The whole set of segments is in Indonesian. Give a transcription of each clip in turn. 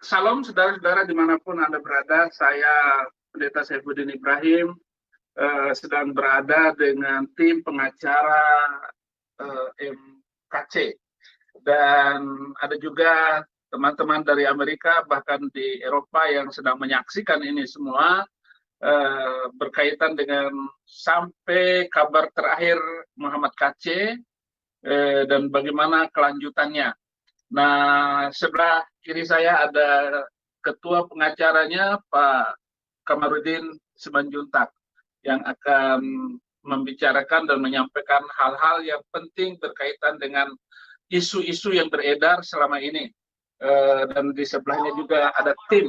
Salam saudara-saudara dimanapun Anda berada, saya Pendeta Saifuddin Ibrahim sedang berada dengan tim pengacara MKC. Dan ada juga teman-teman dari Amerika, bahkan di Eropa yang sedang menyaksikan ini semua berkaitan dengan sampai kabar terakhir Muhammad KC dan bagaimana kelanjutannya. Nah, sebelah kiri saya ada ketua pengacaranya Pak Kamarudin Simanjuntak yang akan membicarakan dan menyampaikan hal-hal yang penting berkaitan dengan isu-isu yang beredar selama ini. Dan di sebelahnya juga ada tim.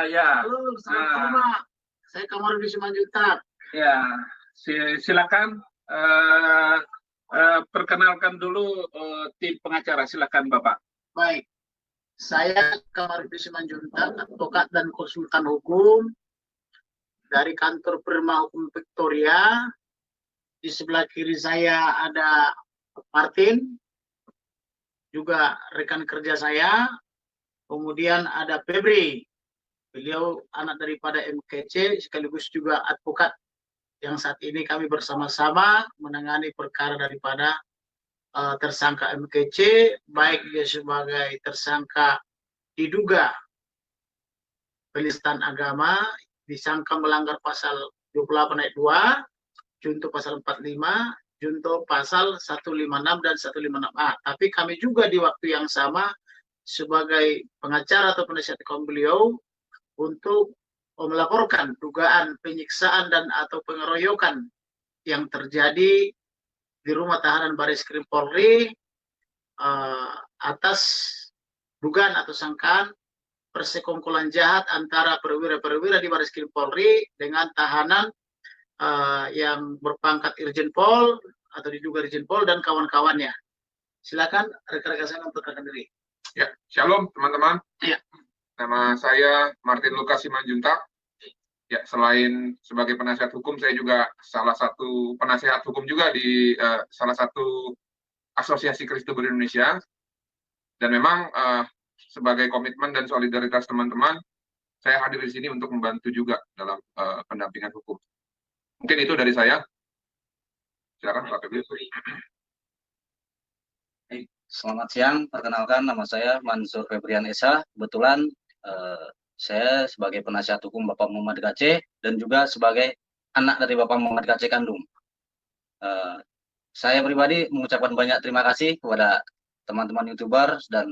Ya. Halo, saya Kamarudin Simanjuntak. Ya, silakan. Perkenalkan dulu tim pengacara, silakan Bapak. Baik, saya Kamarudin Simanjuntak, advokat dan konsultan hukum dari kantor Perma Hukum Victoria. Di sebelah kiri saya ada Martin, juga rekan kerja saya. Kemudian ada Febri, beliau anak daripada MKC sekaligus juga advokat yang saat ini kami bersama-sama menangani perkara daripada tersangka MKC, baik dia sebagai tersangka diduga penistaan agama, disangka melanggar pasal 28 ayat 2, junto pasal 45, junto pasal 156 dan 156A. Tapi kami juga di waktu yang sama sebagai pengacara atau penasihat hukum beliau untuk melaporkan dugaan penyiksaan dan atau pengeroyokan yang terjadi di rumah tahanan Bareskrim Polri atas dugaan atau sangkaan persekongkolan jahat antara perwira-perwira di Bareskrim Polri dengan tahanan yang berpangkat Irjen Pol atau diduga Irjen Pol dan kawan-kawannya. Silakan rekan-rekan saya memperkenalkan diri. Ya, shalom teman-teman. Ya. Nama saya Martin Lukas Simanjuntak. Ya, selain sebagai penasihat hukum, saya juga salah satu penasihat hukum juga di salah satu asosiasi Kristober Indonesia. Dan memang sebagai komitmen dan solidaritas teman-teman, saya hadir di sini untuk membantu juga dalam pendampingan hukum. Mungkin itu dari saya. Silakan Pak Febri. Selamat siang, perkenalkan nama saya Mansur Febrian Esa. Kebetulan saya sebagai penasihat hukum Bapak Muhammad KC dan juga sebagai anak dari Bapak Muhammad KC kandung. Saya pribadi mengucapkan banyak terima kasih kepada teman-teman YouTuber dan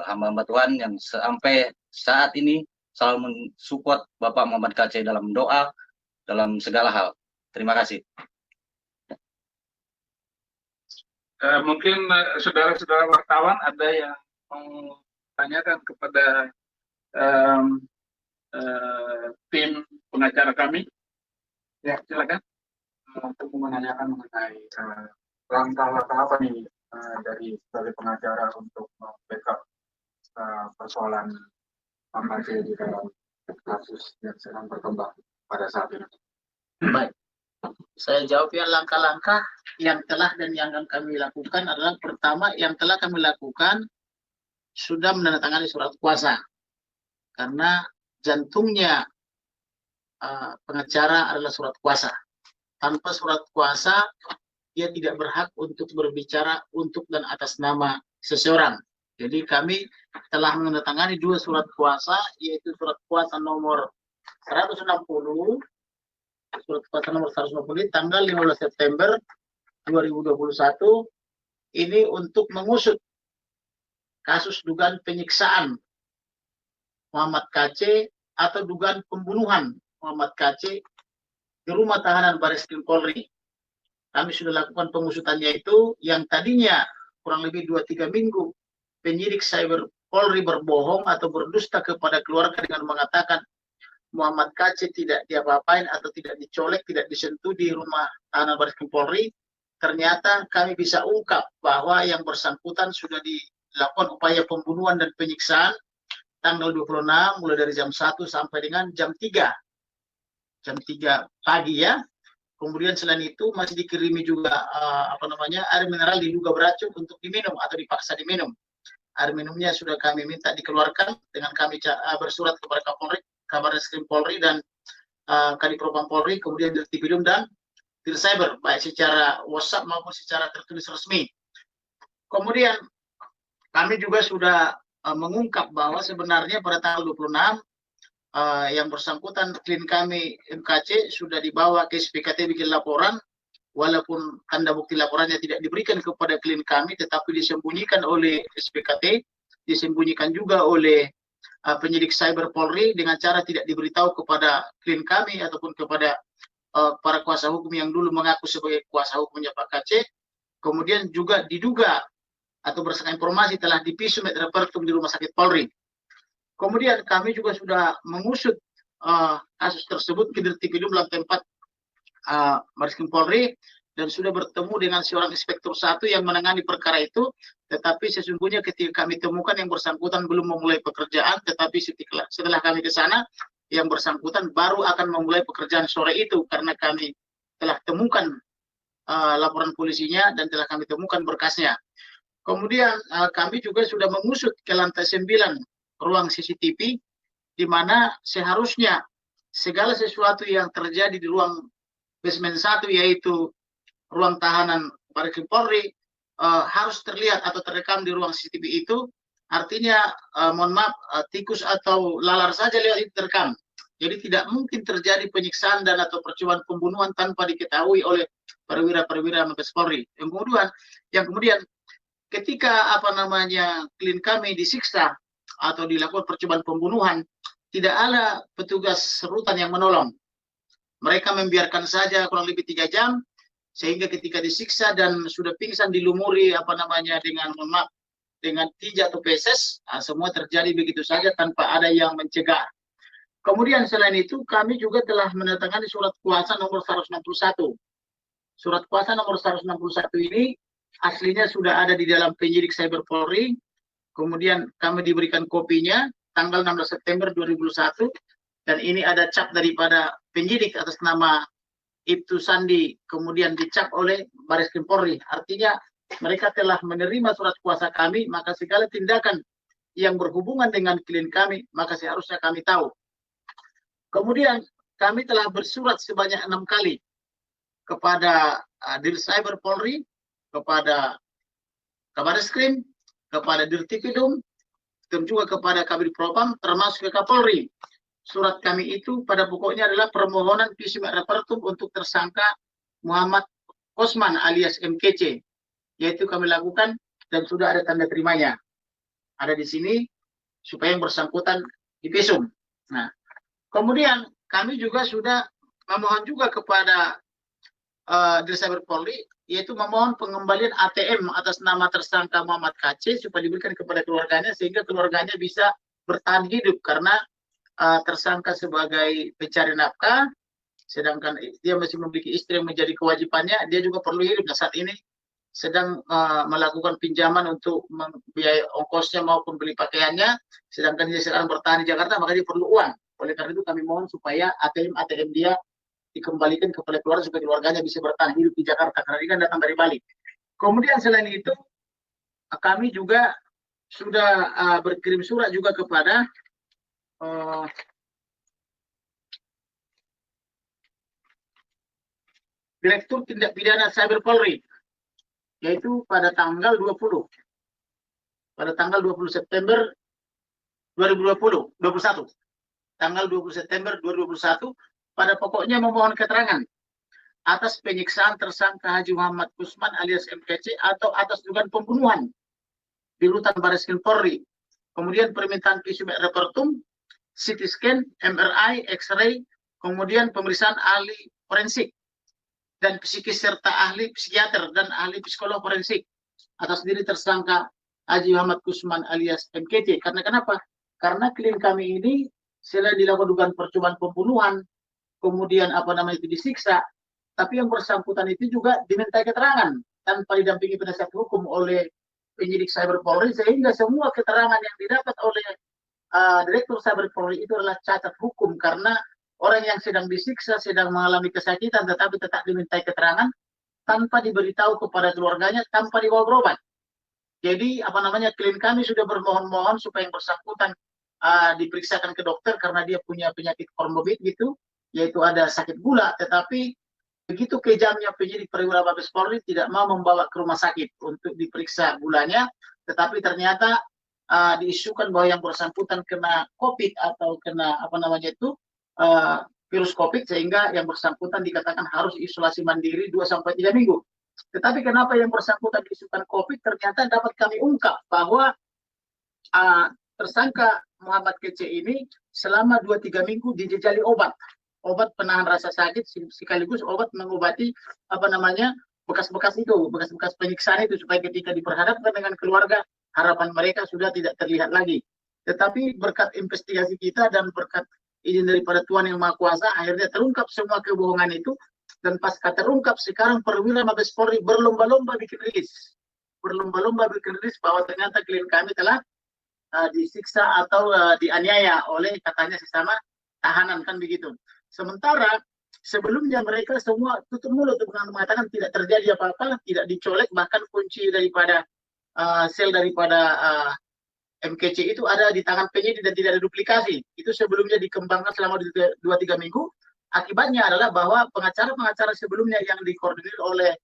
hamba-hamba Tuhan yang sampai saat ini selalu mensupport Bapak Muhammad KC dalam doa, dalam segala hal. Terima kasih. Mungkin saudara-saudara wartawan ada yang mau tanyakan kepada tim pengacara kami. Ya, silakan. Untuk menanyakan mengenai langkah-langkah apa nih dari sebagai pengacara untuk backup persoalan MKC di dalam kasus yang sedang berkembang pada saat ini. Baik, saya jawab ya. Langkah-langkah yang telah dan yang akan kami lakukan adalah pertama, yang telah kami lakukan sudah menandatangani surat kuasa, karena jantungnya pengacara adalah surat kuasa. Tanpa surat kuasa dia tidak berhak untuk berbicara untuk dan atas nama seseorang. Jadi kami telah menandatangani 2 surat kuasa, yaitu surat kuasa nomor 160, surat kuasa nomor 160 tanggal 15 September 2021 ini untuk mengusut kasus dugaan penyiksaan Muhammad KC atau dugaan pembunuhan Muhammad KC di rumah tahanan Bareskrim Polri. Kami sudah lakukan pengusutannya itu, yang tadinya kurang lebih 2-3 minggu penyidik cyber Polri berbohong atau berdusta kepada keluarga dengan mengatakan Muhammad KC tidak diapa-apain atau tidak dicolek, tidak disentuh di rumah tahanan Bareskrim Polri. Ternyata kami bisa ungkap bahwa yang bersangkutan sudah dilakukan upaya pembunuhan dan penyiksaan tanggal 26 mulai dari jam 1 sampai dengan jam 3 pagi ya. Kemudian selain itu masih dikirimi juga air mineral diduga beracun untuk diminum atau dipaksa diminum. air minumnya sudah kami minta dikeluarkan dengan kami bersurat kepada Kapolri, Kabarreskrim Polri dan Kadipropam Polri, kemudian Dirtipidum dan Dircyber, baik secara WhatsApp maupun secara tertulis resmi. Kemudian kami juga sudah mengungkap bahwa sebenarnya pada tanggal 26 yang bersangkutan klien kami MKC sudah dibawa ke SPKT bikin laporan, walaupun tanda bukti laporannya tidak diberikan kepada klien kami, tetapi disembunyikan oleh SPKT, disembunyikan juga oleh penyidik cyber Polri dengan cara tidak diberitahu kepada klien kami ataupun kepada para kuasa hukum yang dulu mengaku sebagai kuasa hukumnya Pak KC. Kemudian juga diduga atau berdasarkan informasi telah dipisum et repertum di rumah sakit Polri. Kemudian kami juga sudah mengusut kasus tersebut ke Dirtipidum lantai 4 Barreskrim Polri dan sudah bertemu dengan seorang inspektur 1 yang menangani perkara itu, tetapi sesungguhnya ketika kami temukan yang bersangkutan belum memulai pekerjaan, tetapi setelah kami ke sana yang bersangkutan baru akan memulai pekerjaan sore itu karena kami telah temukan laporan polisinya dan telah kami temukan berkasnya. Kemudian kami juga sudah mengusut ke lantai 9 ruang CCTV di mana seharusnya segala sesuatu yang terjadi di ruang basement 1 yaitu ruang tahanan Barreskrim Polri harus terlihat atau terekam di ruang CCTV itu. Artinya mohon maaf tikus atau lalar saja lihat itu terekam. Jadi tidak mungkin terjadi penyiksaan dan atau percobaan pembunuhan tanpa diketahui oleh perwira-perwira Mabes Polri. Yang kemudian ketika klien kami disiksa atau dilakukan percobaan pembunuhan, tidak ada petugas rutan yang menolong. Mereka membiarkan saja kurang lebih 3 jam, sehingga ketika disiksa dan sudah pingsan dilumuri dengan tinja atau peses, semua terjadi begitu saja tanpa ada yang mencegah. Kemudian selain itu kami juga telah menandatangani surat kuasa nomor 161. Surat kuasa nomor 161 ini aslinya sudah ada di dalam penyidik cyber Polri. Kemudian kami diberikan kopinya tanggal 16 September 2001 dan ini ada cap daripada penyidik atas nama Ibtu Sandi, kemudian dicap oleh Barreskrim Polri. Artinya mereka telah menerima surat kuasa kami, maka segala tindakan yang berhubungan dengan klien kami, maka seharusnya kami tahu. Kemudian kami telah bersurat sebanyak 6 kali kepada Dircyber Polri, kepada Kabarreskrim, kepada Dirtipidum, dan juga kepada Kabid Propam, termasuk ke Kapolri. Surat kami itu pada pokoknya adalah permohonan visum et repertum untuk tersangka Muhammad Kosman alias MKC, yaitu kami lakukan dan sudah ada tanda terimanya. Ada di sini supaya yang bersangkutan divisum. Nah, kemudian kami juga sudah memohon juga kepada Dircyber Polri, yaitu memohon pengembalian ATM atas nama tersangka Muhammad KC supaya diberikan kepada keluarganya sehingga keluarganya bisa bertahan hidup karena tersangka sebagai pencari nafkah, sedangkan dia masih memiliki istri yang menjadi kewajibannya, dia juga perlu hidup. Nah, saat ini sedang melakukan pinjaman untuk membiayai ongkosnya maupun beli pakaiannya, sedangkan dia sekarang bertahan di Jakarta, maka dia perlu uang. Oleh karena itu kami mohon supaya ATM dia dikembalikan kepada keluarga supaya keluarganya bisa bertahan hidup di Jakarta karena dia kan datang dari Bali. Kemudian selain itu kami juga sudah berkirim surat juga kepada Direktur Tindak Pidana Cyber Polri, yaitu pada tanggal 20 September 2021, tanggal 20 September 2021, pada pokoknya memohon keterangan atas penyiksaan tersangka Haji Muhammad Kosman alias MKC atau atas dugaan pembunuhan di rutan Barreskrim Polri. Kemudian permintaan visum et repertum, CT scan, MRI, X-ray, kemudian pemeriksaan ahli forensik dan psikis serta ahli psikiater dan ahli psikolog forensik atas diri tersangka Haji Muhammad Kosman alias MKC. Karena kenapa? Karena klien kami ini selain dilakukan dugaan percobaan pembunuhan, kemudian itu disiksa, tapi yang bersangkutan itu juga diminta keterangan tanpa didampingi penasihat hukum oleh penyidik cyber Polri, sehingga semua keterangan yang didapat oleh Direktur Cyber Polri itu adalah cacat hukum karena orang yang sedang disiksa, sedang mengalami kesakitan, tetapi tetap diminta keterangan tanpa diberitahu kepada keluarganya, tanpa dibawa berobat. Jadi apa namanya, klien kami sudah bermohon-mohon supaya yang bersangkutan diperiksakan ke dokter karena dia punya penyakit komorbid gitu, yaitu ada sakit gula. Tetapi begitu kejamnya penyidik perwira Mabes Polri tidak mau membawa ke rumah sakit untuk diperiksa gulanya, tetapi ternyata diisukan bahwa yang bersangkutan kena COVID atau kena apa namanya itu virus COVID, sehingga yang bersangkutan dikatakan harus isolasi mandiri 2-3 minggu. Tetapi kenapa yang bersangkutan diisukan COVID? Ternyata dapat kami ungkap bahwa tersangka Muhammad Kece ini selama 2-3 minggu dijejali obat penahan rasa sakit sekaligus obat mengobati apa namanya bekas-bekas penyiksaan itu, supaya ketika diperhadapkan dengan keluarga harapan mereka sudah tidak terlihat lagi. Tetapi berkat investigasi kita dan berkat izin daripada Tuhan Yang Maha Kuasa, akhirnya terungkap semua kebohongan itu. Dan pasca terungkap, sekarang perwira Mabes Polri berlomba-lomba bikin rilis bahwa ternyata klien kami telah disiksa atau dianiaya oleh katanya sesama tahanan, kan begitu. Sementara sebelumnya mereka semua tutup mulut dengan mengatakan tidak terjadi apa-apa, tidak dicolek, bahkan kunci daripada sel daripada MKC itu ada di tangan penyidik dan tidak ada duplikasi. Itu sebelumnya dikembangkan selama 2-3 minggu. Akibatnya adalah bahwa pengacara-pengacara sebelumnya yang dikoordinir oleh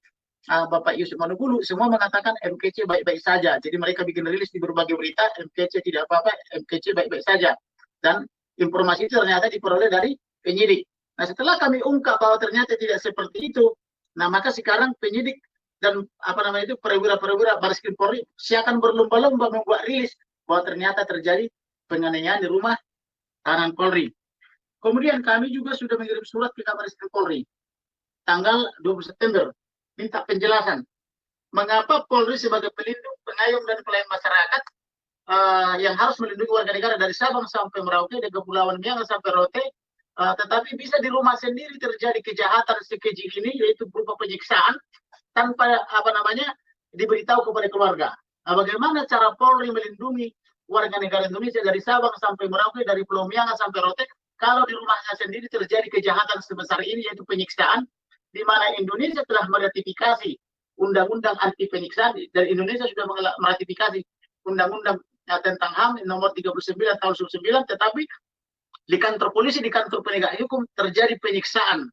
Bapak Yusuf Manugulu semua mengatakan MKC baik-baik saja. Jadi mereka bikin rilis di berbagai berita, MKC tidak apa-apa, MKC baik-baik saja. Dan informasi itu ternyata diperoleh dari penyidik. Nah, setelah kami ungkap bahwa ternyata tidak seperti itu, nah maka sekarang penyidik dan apa namanya itu perwira-perwira Bareskrim Polri siakan berlomba-lomba membuat rilis bahwa ternyata terjadi penganiayaan di rumah tahanan Polri. Kemudian kami juga sudah mengirim surat ke Kabareskrim Polri tanggal 20 September minta penjelasan mengapa Polri sebagai pelindung, pengayom dan pelayan masyarakat yang harus melindungi warga negara dari Sabang sampai Merauke dan Kepulauan Miangas sampai Rote, tetapi bisa di rumah sendiri terjadi kejahatan sekeji ini, yaitu berupa penyiksaan tanpa apa namanya diberitahu kepada keluarga. Nah, bagaimana cara Polri melindungi warga negara Indonesia dari Sabang sampai Merauke, dari Pulau Miangas sampai Rote, kalau di rumahnya sendiri terjadi kejahatan sebesar ini, yaitu penyiksaan, di mana Indonesia telah meratifikasi undang-undang anti penyiksaan, dan Indonesia sudah meratifikasi undang-undang tentang HAM nomor 39 tahun 1999, tetapi di kantor polisi, di kantor penegak hukum terjadi penyiksaan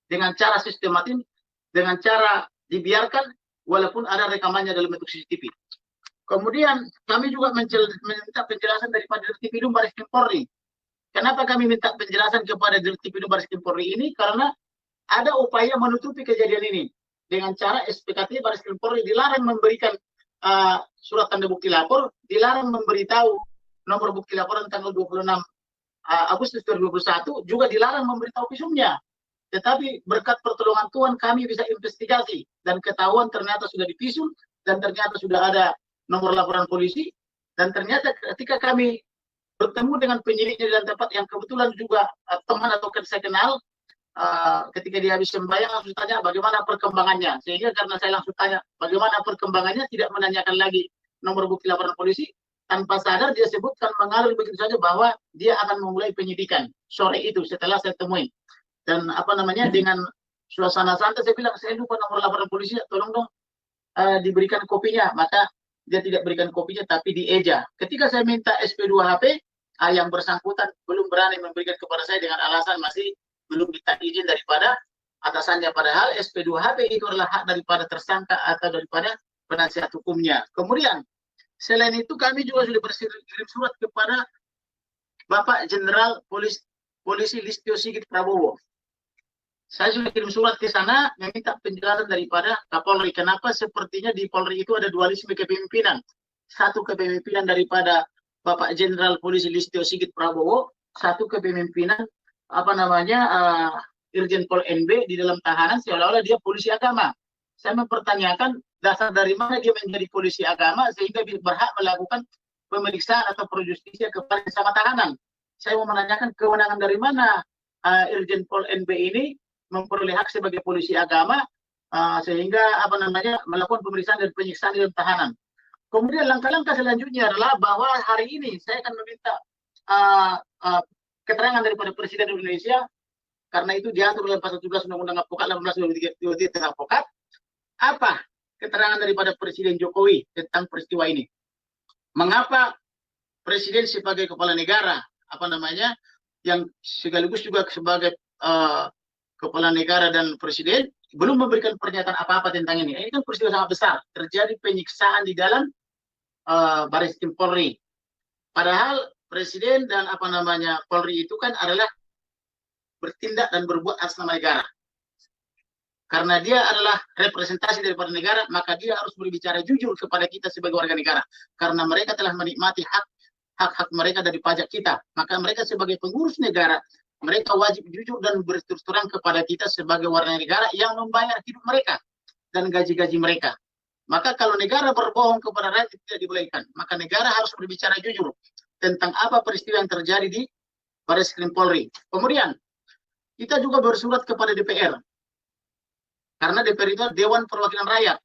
dengan cara sistematis, dengan cara dibiarkan walaupun ada rekamannya dalam bentuk CCTV. Kemudian kami juga meminta penjelasan daripada Dirtipidum Bareskrim Polri. Kenapa kami minta penjelasan kepada Dirtipidum Bareskrim Polri ini? Karena ada upaya menutupi kejadian ini dengan cara SPKT Bareskrim Polri dilarang memberikan surat tanda bukti lapor, dilarang memberitahu nomor bukti laporan tanggal 26 Agustus 2021, juga dilarang memberitahu visumnya. Tetapi berkat pertolongan Tuhan kami bisa investigasi dan ketahuan ternyata sudah divisum dan ternyata sudah ada nomor laporan polisi, dan ternyata ketika kami bertemu dengan penyidiknya di tempat yang kebetulan juga teman atau saya kenal, ketika dia habis sembahyang langsung tanya bagaimana perkembangannya, sehingga karena saya langsung tanya bagaimana perkembangannya, tidak menanyakan lagi nomor bukti laporan polisi, tanpa sadar dia sebutkan mengalir begitu saja bahwa dia akan memulai penyidikan sore itu setelah saya temui. Dan apa namanya, dengan suasana santai saya bilang, saya lupa nomor laporan polisi, tolong dong diberikan kopinya. Maka dia tidak berikan kopinya tapi dieja. Ketika saya minta SP2HP, yang bersangkutan belum berani memberikan kepada saya dengan alasan masih belum minta izin daripada atasannya, padahal SP2HP itu adalah hak daripada tersangka atau daripada penasihat hukumnya. Kemudian selain itu kami juga sudah berkirim surat kepada Bapak Jenderal Polisi Listio Sigit Prabowo. Saya sudah kirim surat ke sana meminta penjelasan daripada Kapolri. Kenapa sepertinya di Polri itu ada dualisme kepemimpinan. Satu kepemimpinan daripada Bapak Jenderal Polisi Listio Sigit Prabowo, satu kepemimpinan apa namanya Irjen Pol NB di dalam tahanan seolah-olah dia polisi agama. Saya mempertanyakan dasar dari mana dia menjadi polisi agama sehingga berhak melakukan pemeriksaan atau projustisia kepada sama tahanan. Saya mau menanyakan kewenangan dari mana Irjen Pol NB ini memperoleh hak sebagai polisi agama sehingga apa namanya melakukan pemeriksaan dan penyiksaan di dalam tahanan. Kemudian langkah-langkah selanjutnya adalah bahwa hari ini saya akan meminta keterangan daripada Presiden Indonesia, karena itu diatur dalam pasal 17 Undang-Undang Advokat 18 tentang advokat. Apa keterangan daripada Presiden Jokowi tentang peristiwa ini. Mengapa Presiden sebagai kepala negara, yang sekaligus juga sebagai kepala negara dan presiden belum memberikan pernyataan apa-apa tentang ini. Ini kan peristiwa sangat besar, terjadi penyiksaan di dalam Baris Krim Polri. Padahal presiden dan Polri itu kan adalah bertindak dan berbuat atas nama negara. Karena dia adalah representasi daripada negara, maka dia harus berbicara jujur kepada kita sebagai warga negara. Karena mereka telah menikmati hak-hak mereka dari pajak kita. Maka mereka sebagai pengurus negara, mereka wajib jujur dan berterus terang kepada kita sebagai warga negara yang membayar hidup mereka dan gaji-gaji mereka. Maka kalau negara berbohong kepada rakyat tidak dibolehkan. Maka negara harus berbicara jujur tentang apa peristiwa yang terjadi di Baris Krim Polri. Kemudian, kita juga bersurat kepada DPR. Karena DPR itu Dewan Perwakilan Rakyat.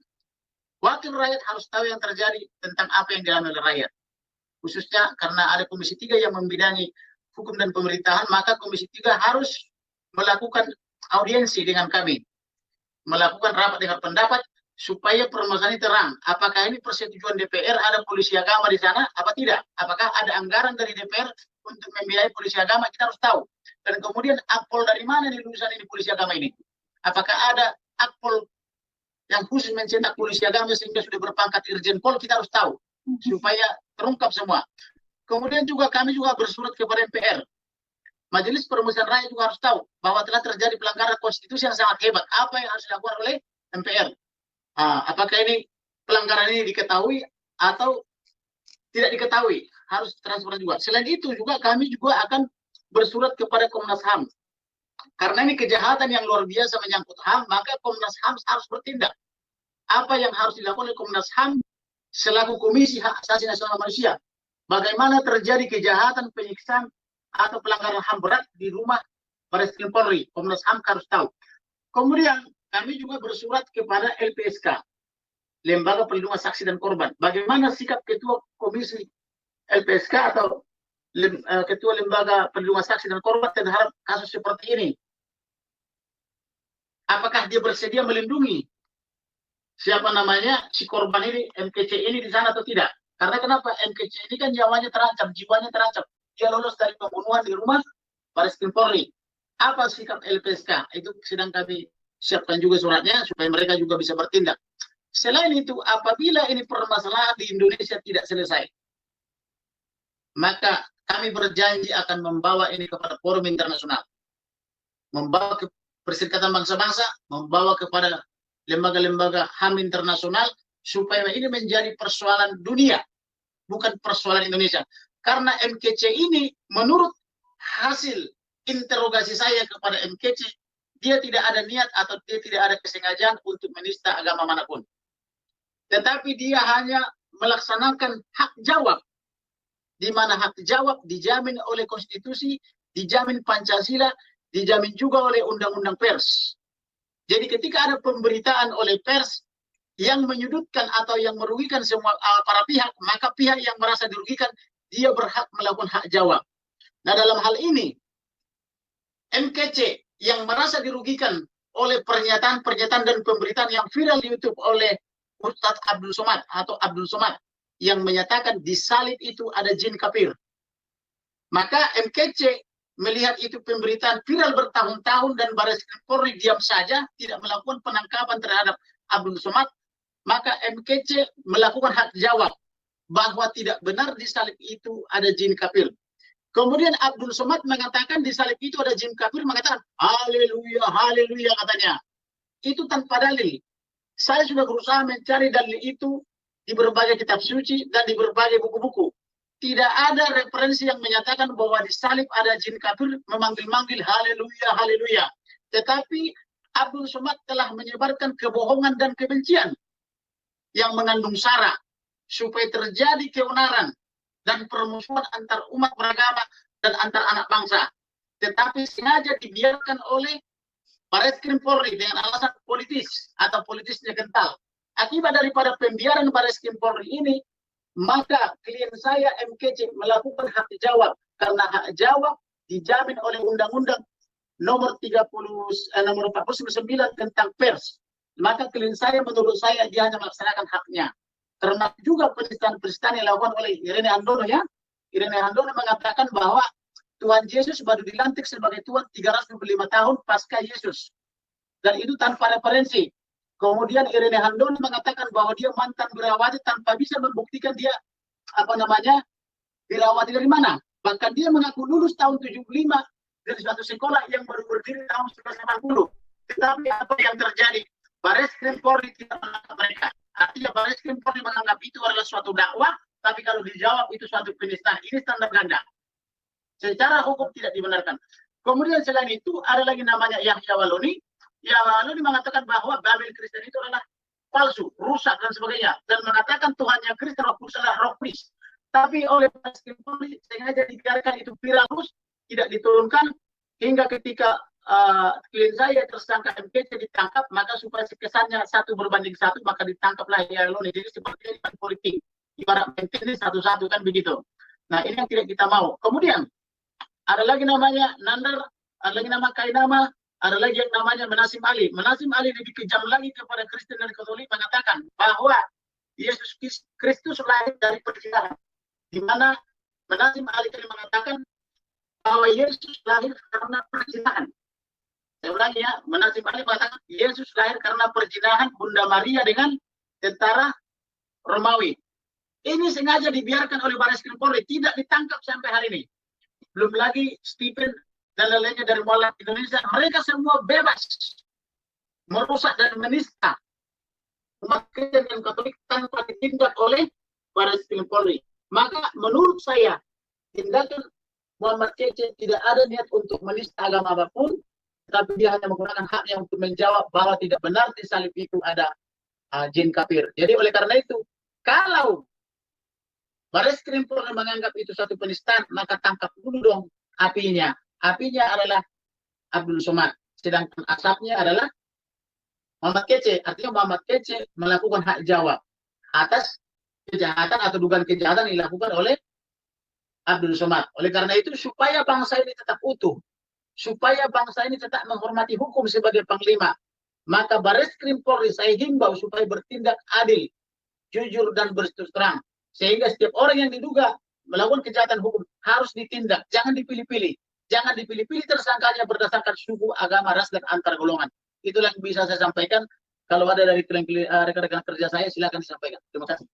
Wakil rakyat harus tahu yang terjadi tentang apa yang dialami oleh rakyat. Khususnya karena ada Komisi 3 yang membidangi hukum dan pemerintahan, maka Komisi 3 harus melakukan audiensi dengan kami. Melakukan rapat dengar pendapat supaya permasalahan ini terang. Apakah ini persetujuan DPR ada polisi agama di sana, apa tidak? Apakah ada anggaran dari DPR untuk membiayai polisi agama? Kita harus tahu. Dan kemudian akpol dari mana di lulusan ini polisi agama ini? Apakah ada akpol yang khusus mencetak polisi agama sehingga sudah berpangkat Irjen Pol? Kita harus tahu supaya terungkap semua. Kemudian juga kami juga bersurat kepada MPR. Majelis Permusikan Rakyat juga harus tahu bahwa telah terjadi pelanggaran konstitusi yang sangat hebat. Apa yang harus dilakukan oleh MPR? Apakah ini pelanggaran ini diketahui atau tidak diketahui? Harus transparan juga. Selain itu juga kami juga akan bersurat kepada Komnas HAM. Karena ini kejahatan yang luar biasa menyangkut HAM, maka Komnas HAM harus bertindak. Apa yang harus dilakukan oleh Komnas HAM selaku Komisi Hak Asasi Nasional Manusia? Bagaimana terjadi kejahatan, penyiksaan, atau pelanggaran HAM berat di rumah Baris Krim Polri? Komnas HAM harus tahu. Kemudian kami juga bersurat kepada LPSK, Lembaga Perlindungan Saksi dan Korban. Bagaimana sikap Ketua Komisi LPSK atau Ketua Lembaga Perlindungan Saksi dan Korban terhadap kasus seperti ini? Apakah dia bersedia melindungi si korban ini, MKC ini di sana atau tidak? Karena kenapa? MKC ini kan nyawanya terancam, jiwanya terancam. Dia lolos dari pembunuhan di rumah Baris Krim Polri. Apa sikap LPSK? Itu sedang kami siapkan juga suratnya supaya mereka juga bisa bertindak. Selain itu, apabila ini permasalahan di Indonesia tidak selesai, maka kami berjanji akan membawa ini kepada forum internasional, membawa ke Perserikatan Bangsa-Bangsa, membawa kepada lembaga-lembaga HAM internasional, supaya ini menjadi persoalan dunia, bukan persoalan Indonesia. Karena MKC ini, menurut hasil interogasi saya kepada MKC, dia tidak ada niat atau dia tidak ada kesengajaan untuk menista agama manapun. Tetapi dia hanya melaksanakan hak jawab, di mana hak jawab dijamin oleh konstitusi, dijamin Pancasila, dijamin juga oleh undang-undang pers. Jadi ketika ada pemberitaan oleh pers yang menyudutkan atau yang merugikan semua para pihak, maka pihak yang merasa dirugikan, dia berhak melakukan hak jawab. Nah, dalam hal ini, MKC yang merasa dirugikan oleh pernyataan-pernyataan dan pemberitaan yang viral di YouTube oleh Ustadz Abdul Somad atau Abdul Somad, yang menyatakan di salib itu ada jin kafir. Maka MKC melihat itu pemberitaan viral bertahun-tahun dan Baris Krim Polri diam saja, tidak melakukan penangkapan terhadap Abdul Somad, maka MKC melakukan hak jawab bahwa tidak benar di salib itu ada jin kafir. Kemudian Abdul Somad mengatakan di salib itu ada jin kafir, mengatakan haleluya, haleluya katanya. Itu tanpa dalil. Saya sudah berusaha mencari dalil itu di berbagai kitab suci dan di berbagai buku-buku. Tidak ada referensi yang menyatakan bahwa di salib ada jin kafir memanggil-manggil haleluya, haleluya. Tetapi Abdul Somad telah menyebarkan kebohongan dan kebencian yang mengandung sara supaya terjadi keonaran dan permusuhan antar umat beragama dan antar anak bangsa. Tetapi sengaja dibiarkan oleh Baris Krim Polri dengan alasan politis atau politisnya kental. Akibat daripada pembiaran Baris Krim Polri ini, maka klien saya MKC melakukan hak jawab, karena hak jawab dijamin oleh Undang-Undang nomor 49 tentang pers. maka klien saya menurut saya dia hanya melaksanakan haknya. Termasuk juga penistaan-penistaan yang dilakukan oleh Irene Handono ya. Irene Handono mengatakan bahwa Tuhan Yesus baru dilantik sebagai Tuhan 325 tahun pasca Yesus. Dan itu tanpa referensi. Kemudian Irene Handono mengatakan bahwa dia mantan birawati tanpa bisa membuktikan dia birawati dari mana. Bahkan dia mengaku lulus tahun 75 dari suatu sekolah yang baru berdiri tahun 1980. Tetapi apa yang terjadi? Bareskrim Polri tidak menangkap mereka. Artinya Bareskrim Polri menganggap itu adalah suatu dakwah, tapi kalau dijawab itu suatu penistaan. Ini standar ganda. Secara hukum tidak dibenarkan. Kemudian selain itu ada lagi namanya Yahya Waloni. Yahya Waloni mengatakan bahwa Babel Kristen itu adalah palsu, rusak dan sebagainya, dan mengatakan Tuhannya Kristen Roh Kudus adalah Roh Kudus. Tapi oleh Bareskrim Polri sengaja dibiarkan itu viral terus, tidak diturunkan hingga ketika klien saya tersangka MPC ditangkap, maka supaya kesannya 1 berbanding 1, maka ditangkaplah Yahya Waloni. Jadi seperti ini politik, ibarat ini satu-satu kan begitu. Nah ini yang tidak kita mau. Kemudian ada lagi namanya Nandar, ada lagi nama Kainama, ada lagi yang namanya Menasim Ali. Menasim Ali lebih kejam lagi kepada Kristen dan Katolik, mengatakan bahwa Yesus Kristus lahir dari perzinahan. Di mana Menasim Ali tadi mengatakan bahwa Yesus lahir karena perzinahan. Saya ulangi ya, Menasim Ali mengatakan Yesus lahir karena perzinahan Bunda Maria dengan tentara Romawi. Ini sengaja dibiarkan oleh Bareskrim Polri, tidak ditangkap sampai hari ini. Belum lagi Stephen dan lainnya dari Mualaf Indonesia, mereka semua bebas merusak dan menista umat Kristen dan Katolik tanpa ditindak oleh Bareskrim Polri. Maka menurut saya tindakan Muhammad Kece tidak ada niat untuk menista agama apapun, tapi dia hanya menggunakan haknya untuk menjawab bahwa tidak benar di salib itu ada jin kafir. Jadi oleh karena itu, kalau Bareskrim Polri menganggap itu satu penistaan, maka tangkap dulu dong apinya. Apinya adalah Abdul Somad, sedangkan asapnya adalah Muhammad Kece. Artinya Muhammad Kece melakukan hak jawab atas kejahatan atau dugaan kejahatan yang dilakukan oleh Abdul Somad. Oleh karena itu, supaya bangsa ini tetap utuh, supaya bangsa ini tetap menghormati hukum sebagai panglima, maka Bareskrim Polri saya himbau supaya bertindak adil, jujur dan berterus terang. Sehingga setiap orang yang diduga melakukan kejahatan hukum harus ditindak, jangan dipilih-pilih. Jangan dipilih-pilih tersangkanya berdasarkan suku, agama, ras, dan antar golongan. Itulah yang bisa saya sampaikan. Kalau ada dari rekan-rekan kerja saya, silakan disampaikan. Terima kasih.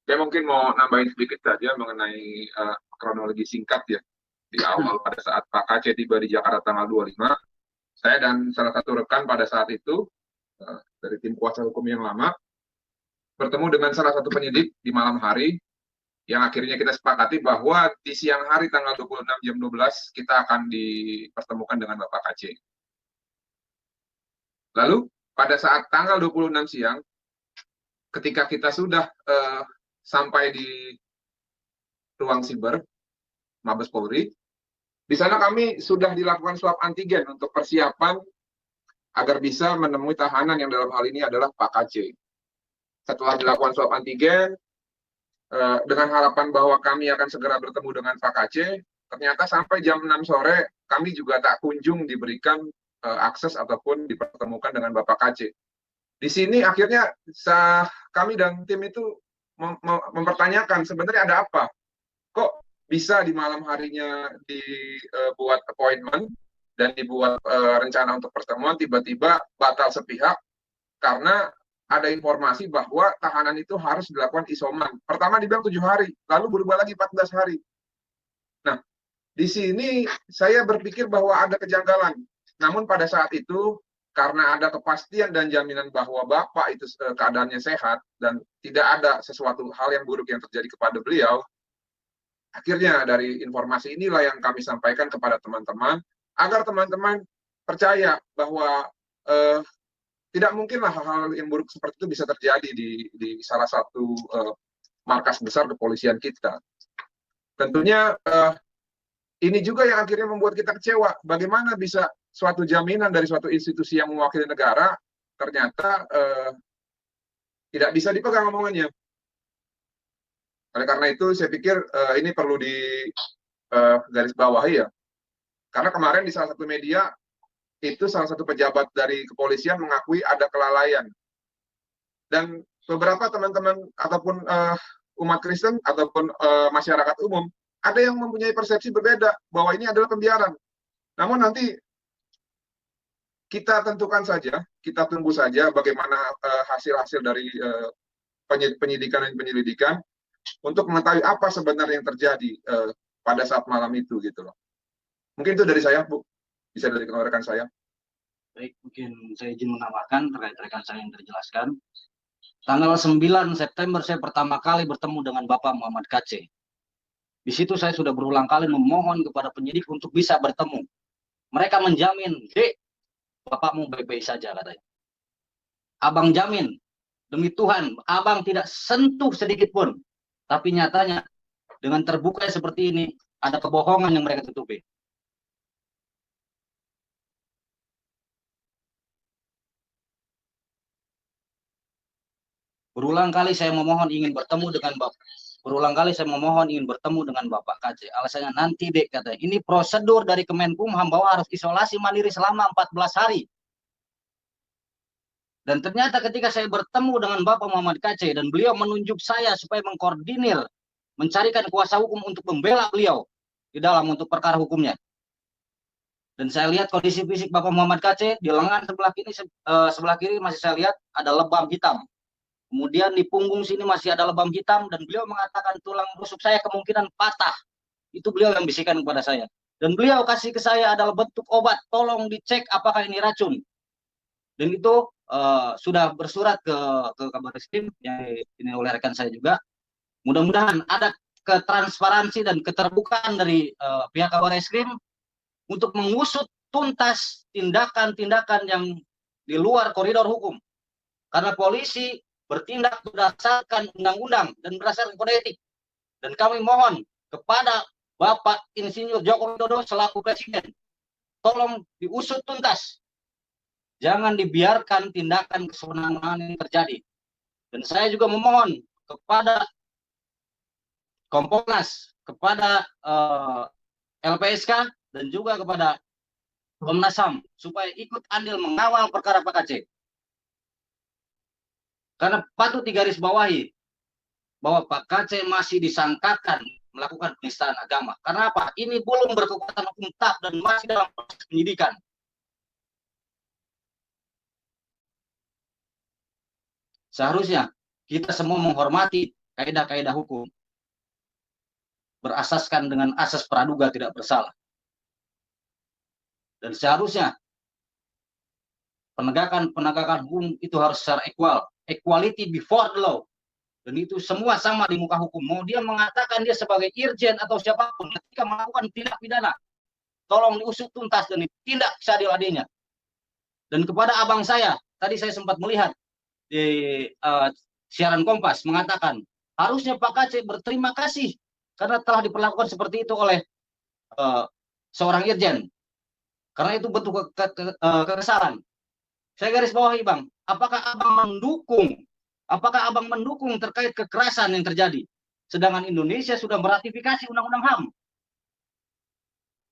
Saya mungkin mau nambahin sedikit saja mengenai kronologi singkat ya. Di awal pada saat Pak Kece tiba di Jakarta tanggal 25, saya dan salah satu rekan pada saat itu dari tim kuasa hukum yang lama bertemu dengan salah satu penyidik di malam hari yang akhirnya kita sepakati bahwa di siang hari tanggal 26 jam 12 kita akan dipertemukan dengan Bapak Kece. Lalu pada saat tanggal 26 siang ketika kita sudah sampai di ruang siber Mabes Polri, di sana kami sudah dilakukan swab antigen untuk persiapan agar bisa menemui tahanan yang dalam hal ini adalah Pak Kece. Setelah dilakukan swab antigen, dengan harapan bahwa kami akan segera bertemu dengan Pak Kece, ternyata sampai jam 6 sore kami juga tak kunjung diberikan akses ataupun dipertemukan dengan Bapak Kece. Di sini akhirnya kami dan tim itu mempertanyakan sebenarnya ada apa? Kok bisa di malam harinya dibuat appointment dan dibuat rencana untuk pertemuan tiba-tiba batal sepihak karena ada informasi bahwa tahanan itu harus dilakukan isoman. Pertama dibilang 7 hari, lalu berubah lagi 14 hari. Nah, di sini saya berpikir bahwa ada kejanggalan. Namun pada saat itu, karena ada kepastian dan jaminan bahwa Bapak itu keadaannya sehat dan tidak ada sesuatu hal yang buruk yang terjadi kepada beliau, akhirnya dari informasi inilah yang kami sampaikan kepada teman-teman, agar teman-teman percaya bahwa tidak mungkinlah hal-hal yang buruk seperti itu bisa terjadi di salah satu markas besar kepolisian kita. Tentunya ini juga yang akhirnya membuat kita kecewa. Bagaimana bisa suatu jaminan dari suatu institusi yang mewakili negara ternyata tidak bisa dipegang omongannya. Oleh karena itu saya pikir ini perlu di garis bawahi ya. Karena kemarin di salah satu media itu salah satu pejabat dari kepolisian mengakui ada kelalaian. Dan beberapa teman-teman ataupun umat Kristen ataupun masyarakat umum ada yang mempunyai persepsi berbeda bahwa ini adalah pembiaran. Namun nanti kita tentukan saja, kita tunggu saja bagaimana hasil-hasil dari penyidikan dan penyelidikan untuk mengetahui apa sebenarnya yang terjadi pada saat malam itu gitu loh. Mungkin itu dari saya, Bu. Bisa dari rekan saya. Baik, mungkin saya izin menambahkan terkait rekan saya yang terjelaskan. Tanggal 9 September saya pertama kali bertemu dengan Bapak Muhammad KC. Di situ saya sudah berulang kali memohon kepada penyidik untuk bisa bertemu. Mereka menjamin, "Dek, bapakmu baik-baik saja," katanya. Abang jamin, demi Tuhan, abang tidak sentuh sedikit pun. Tapi nyatanya, dengan terbuka seperti ini, ada kebohongan yang mereka tutupi. Berulang kali saya memohon ingin bertemu dengan Bapak. Berulang kali saya memohon ingin bertemu dengan Bapak KC. Alasannya nanti, Dek, katanya. Ini prosedur dari Kemenkumham bahwa harus isolasi mandiri selama 14 hari. Dan ternyata ketika saya bertemu dengan Bapak Muhammad KC dan beliau menunjuk saya supaya mengkoordinir, mencarikan kuasa hukum untuk membela beliau di dalam untuk perkara hukumnya. Dan saya lihat kondisi fisik Bapak Muhammad KC di lengan sebelah kiri masih saya lihat ada lebam hitam. Kemudian di punggung sini masih ada lebam hitam dan beliau mengatakan tulang rusuk saya kemungkinan patah. Itu beliau yang bisikan kepada saya. Dan beliau kasih ke saya adalah bentuk obat, tolong dicek apakah ini racun. Dan itu sudah bersurat ke Kabarreskrim yang ini oleh rekan saya juga. Mudah-mudahan ada ketransparansi dan keterbukaan dari pihak Kabarreskrim untuk mengusut tuntas tindakan-tindakan yang di luar koridor hukum. Karena polisi bertindak berdasarkan undang-undang dan berdasarkan kode etik. Dan kami mohon kepada Bapak Insinyur Joko Widodo selaku Presiden, tolong diusut tuntas. Jangan dibiarkan tindakan kesewenang-wenangan ini terjadi. Dan saya juga memohon kepada Kompolnas, kepada LPSK, dan juga kepada Komnas HAM supaya ikut andil mengawal perkara Pak KC. Karena patut digarisbawahi bahwa Pak KC masih disangkakan melakukan penistaan agama. Karena apa? Ini belum berkekuatan hukum tetap dan masih dalam proses penyidikan. Seharusnya kita semua menghormati kaidah-kaidah hukum berasaskan dengan asas praduga tidak bersalah. Dan seharusnya penegakan hukum itu harus secara equal. Equality before the law. Dan itu semua sama di muka hukum. Mau dia mengatakan dia sebagai irjen atau siapapun ketika melakukan tindak pidana, tolong diusut tuntas dan ditindak seadil-adilnya. Dan kepada abang saya, tadi saya sempat melihat di siaran Kompas mengatakan, harusnya Pak KC berterima kasih karena telah diperlakukan seperti itu oleh seorang irjen. Karena itu bentuk kekesalan. Saya garis bawahi, Bang, apakah abang mendukung terkait kekerasan yang terjadi? Sedangkan Indonesia sudah meratifikasi Undang-Undang HAM.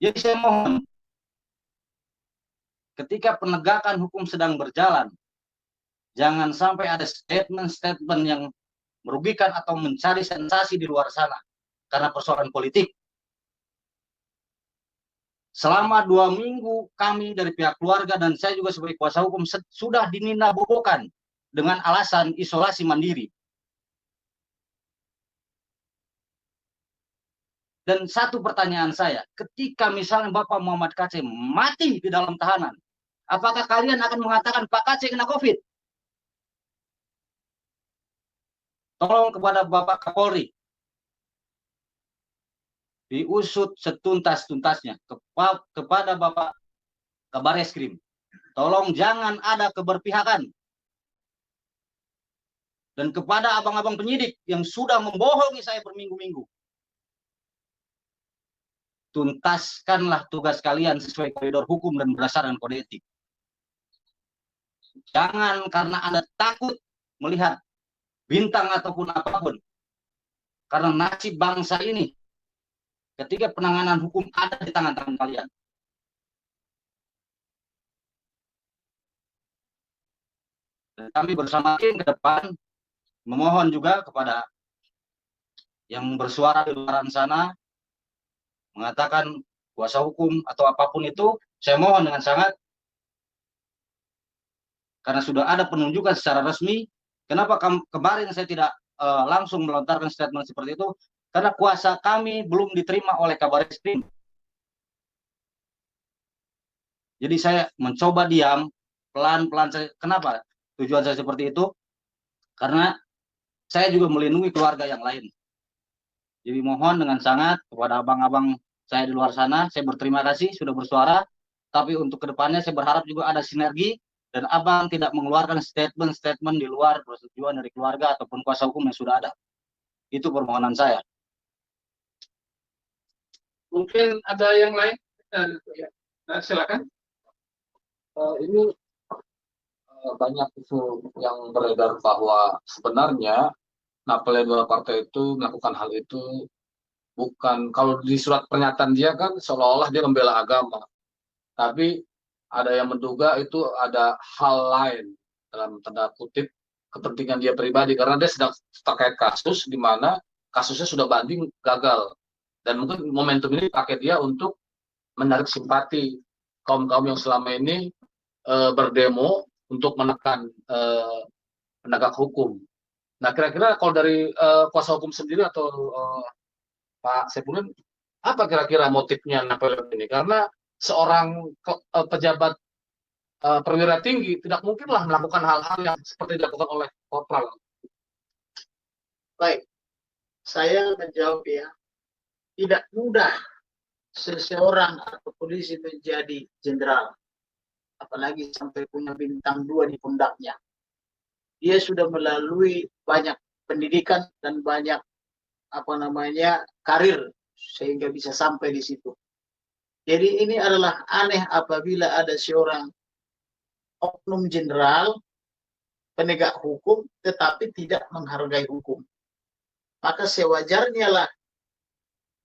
Jadi saya mohon, ketika penegakan hukum sedang berjalan, jangan sampai ada statement-statement yang merugikan atau mencari sensasi di luar sana karena persoalan politik. Selama 2 minggu kami dari pihak keluarga dan saya juga sebagai kuasa hukum sudah dininabobokan dengan alasan isolasi mandiri. Dan satu pertanyaan saya, ketika misalnya Bapak Muhammad KC mati di dalam tahanan, apakah kalian akan mengatakan Pak KC kena COVID? Tolong kepada Bapak Kapolri, diusut setuntas-tuntasnya kepada Bapak Kabarreskrim. Tolong jangan ada keberpihakan. Dan kepada abang-abang penyidik yang sudah membohongi saya berminggu-minggu, tuntaskanlah tugas kalian sesuai koridor hukum dan berdasarkan kode etik. Jangan karena Anda takut melihat bintang ataupun apapun. Karena nasib bangsa ini ketika penanganan hukum ada di tangan-tangan kalian. Dan kami bersama tim ke depan memohon juga kepada yang bersuara di luar sana, mengatakan kuasa hukum atau apapun itu, saya mohon dengan sangat, karena sudah ada penunjukan secara resmi. Kenapa kemarin saya tidak langsung melontarkan statement seperti itu? Karena kuasa kami belum diterima oleh Kabareskrim. Jadi saya mencoba diam, pelan-pelan. Kenapa tujuan saya seperti itu? Karena saya juga melindungi keluarga yang lain. Jadi mohon dengan sangat kepada abang-abang saya di luar sana, saya berterima kasih sudah bersuara. Tapi untuk kedepannya saya berharap juga ada sinergi dan abang tidak mengeluarkan statement-statement di luar persetujuan dari keluarga ataupun kuasa hukum yang sudah ada. Itu permohonan saya. Mungkin ada yang lain? Silakan. Ini banyak isu yang beredar bahwa sebenarnya Napolnya dua partai itu melakukan hal itu bukan, kalau di surat pernyataan dia kan seolah-olah dia membela agama, tapi ada yang menduga itu ada hal lain dalam tanda kutip kepentingan dia pribadi, karena dia sedang terkait kasus di mana kasusnya sudah banding gagal, dan mungkin momentum ini pakai dia untuk menarik simpati kaum-kaum yang selama ini berdemo untuk menekan penegak hukum. Nah, kira-kira kalau dari kuasa hukum sendiri atau Pak Saipudin, apa kira-kira motifnya Napoleon ini? Karena seorang pejabat perwira tinggi tidak mungkinlah melakukan hal-hal yang seperti dilakukan oleh Kopral. Baik, saya menjawab ya, tidak mudah seseorang atau polisi menjadi jenderal, apalagi sampai punya bintang 2 di pundaknya. Dia sudah melalui banyak pendidikan dan banyak karir sehingga bisa sampai di situ. Jadi ini adalah aneh apabila ada seorang oknum jenderal penegak hukum tetapi tidak menghargai hukum. Maka sewajarnya lah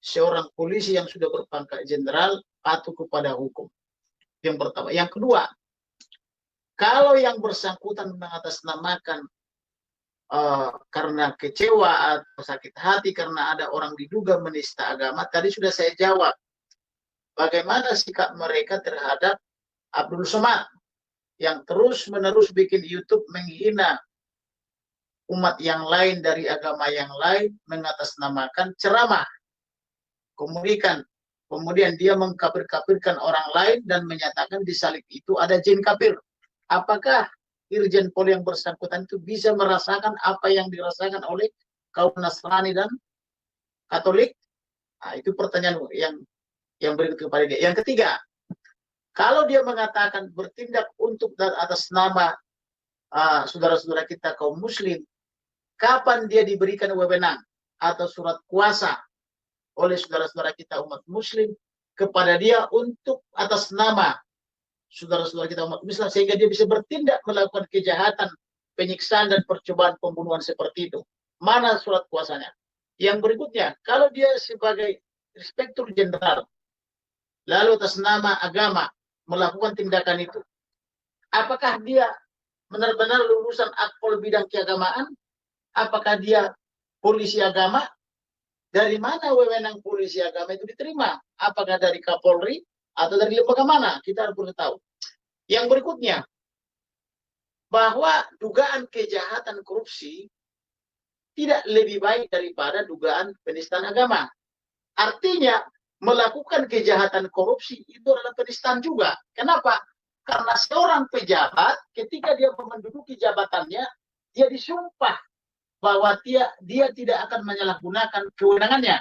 seorang polisi yang sudah berpangkat jenderal patuh kepada hukum. Yang pertama. Yang kedua, kalau yang bersangkutan mengatasnamakan karena kecewa atau sakit hati karena ada orang diduga menista agama, tadi sudah saya jawab bagaimana sikap mereka terhadap Abdul Somad yang terus-menerus bikin YouTube menghina umat yang lain dari agama yang lain, mengatasnamakan ceramah, kemudian dia mengkafir-kafirkan orang lain dan menyatakan di salib itu ada jin kafir. Apakah Irjen Pol yang bersangkutan itu bisa merasakan apa yang dirasakan oleh kaum Nasrani dan Katolik? Nah, itu pertanyaan yang berikut kepada dia. Yang ketiga, kalau dia mengatakan bertindak untuk dan atas nama saudara-saudara kita kaum muslim, kapan dia diberikan wewenang atau surat kuasa oleh saudara-saudara kita umat muslim kepada dia untuk atas nama saudara-saudara kita umat Islam sehingga dia bisa bertindak melakukan kejahatan, penyiksaan dan percobaan pembunuhan seperti itu? Mana surat kuasanya? Yang berikutnya, kalau dia sebagai inspektur jenderal lalu atas nama agama melakukan tindakan itu, apakah dia benar-benar lulusan akpol bidang keagamaan? Apakah dia polisi agama? Dari mana wewenang polisi agama itu diterima? Apakah dari Kapolri atau dari lembaga mana? Kita harus tahu. Yang berikutnya, bahwa dugaan kejahatan korupsi tidak lebih baik daripada dugaan penistaan agama. Artinya, melakukan kejahatan korupsi itu adalah penistaan juga. Kenapa? Karena seorang pejabat ketika dia menduduki jabatannya, dia disumpah bahwa dia tidak akan menyalahgunakan kewenangannya.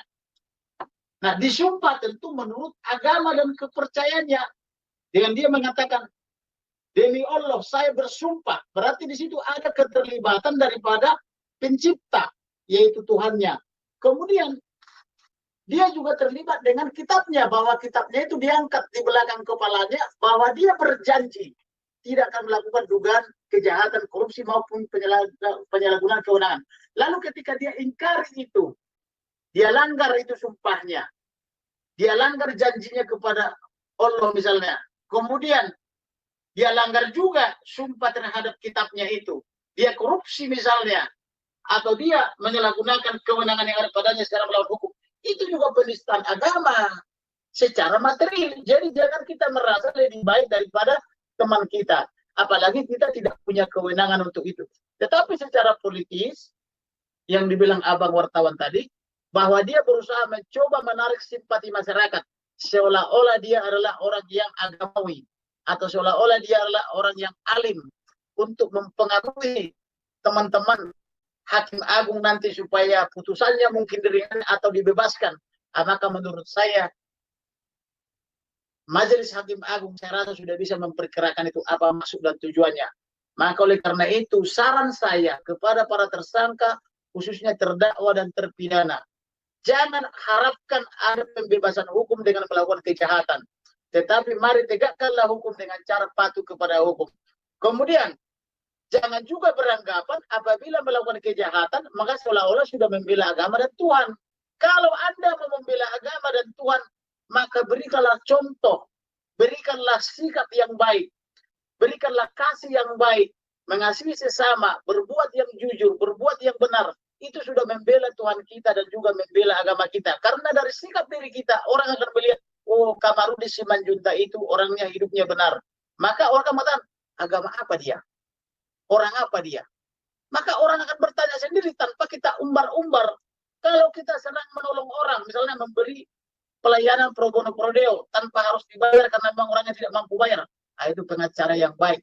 Nah, disumpah tentu menurut agama dan kepercayaannya. Dengan dia mengatakan, demi Allah saya bersumpah, berarti di situ ada keterlibatan daripada pencipta, yaitu Tuhannya. Kemudian dia juga terlibat dengan kitabnya, bahwa kitabnya itu diangkat di belakang kepalanya, bahwa dia berjanji tidak akan melakukan dugaan kejahatan korupsi maupun penyalahgunaan kewenangan. Lalu ketika dia ingkari itu, dia langgar itu sumpahnya, dia langgar janjinya kepada Allah misalnya, kemudian dia langgar juga sumpah terhadap kitabnya itu, dia korupsi misalnya, atau dia menyalahgunakan kewenangan yang ada padanya secara melawan hukum, itu juga penistaan agama secara material. Jadi jangan kita merasa lebih baik daripada teman kita, apalagi kita tidak punya kewenangan untuk itu. Tetapi secara politis, yang dibilang abang wartawan tadi, bahwa dia berusaha mencoba menarik simpati masyarakat, seolah-olah dia adalah orang yang agamawi, atau seolah-olah dia adalah orang yang alim, untuk mempengaruhi teman-teman hakim agung nanti supaya putusannya mungkin diringankan atau dibebaskan. Maka menurut saya, Majelis Hakim Agung saya rasa sudah bisa memperkirakan itu apa maksud dan tujuannya. Maka oleh karena itu, saran saya kepada para tersangka, khususnya terdakwa dan terpidana, jangan harapkan ada pembebasan hukum dengan melakukan kejahatan. Tetapi mari tegakkanlah hukum dengan cara patuh kepada hukum. Kemudian, jangan juga beranggapan apabila melakukan kejahatan, maka seolah-olah sudah membela agama dan Tuhan. Kalau Anda mau membela agama dan Tuhan, maka berikanlah contoh, berikanlah sikap yang baik, berikanlah kasih yang baik, mengasihi sesama, berbuat yang jujur, berbuat yang benar. Itu sudah membela Tuhan kita dan juga membela agama kita. Karena dari sikap diri kita, orang akan melihat, oh, Kamarudin Simanjuntak itu orangnya hidupnya benar. Maka orang akan mengatakan, agama apa dia? Orang apa dia? Maka orang akan bertanya sendiri tanpa kita umbar-umbar. Kalau kita senang menolong orang, misalnya memberi pelayanan pro bono pro deo tanpa harus dibayar karena memang orangnya tidak mampu bayar, itu pengacara yang baik.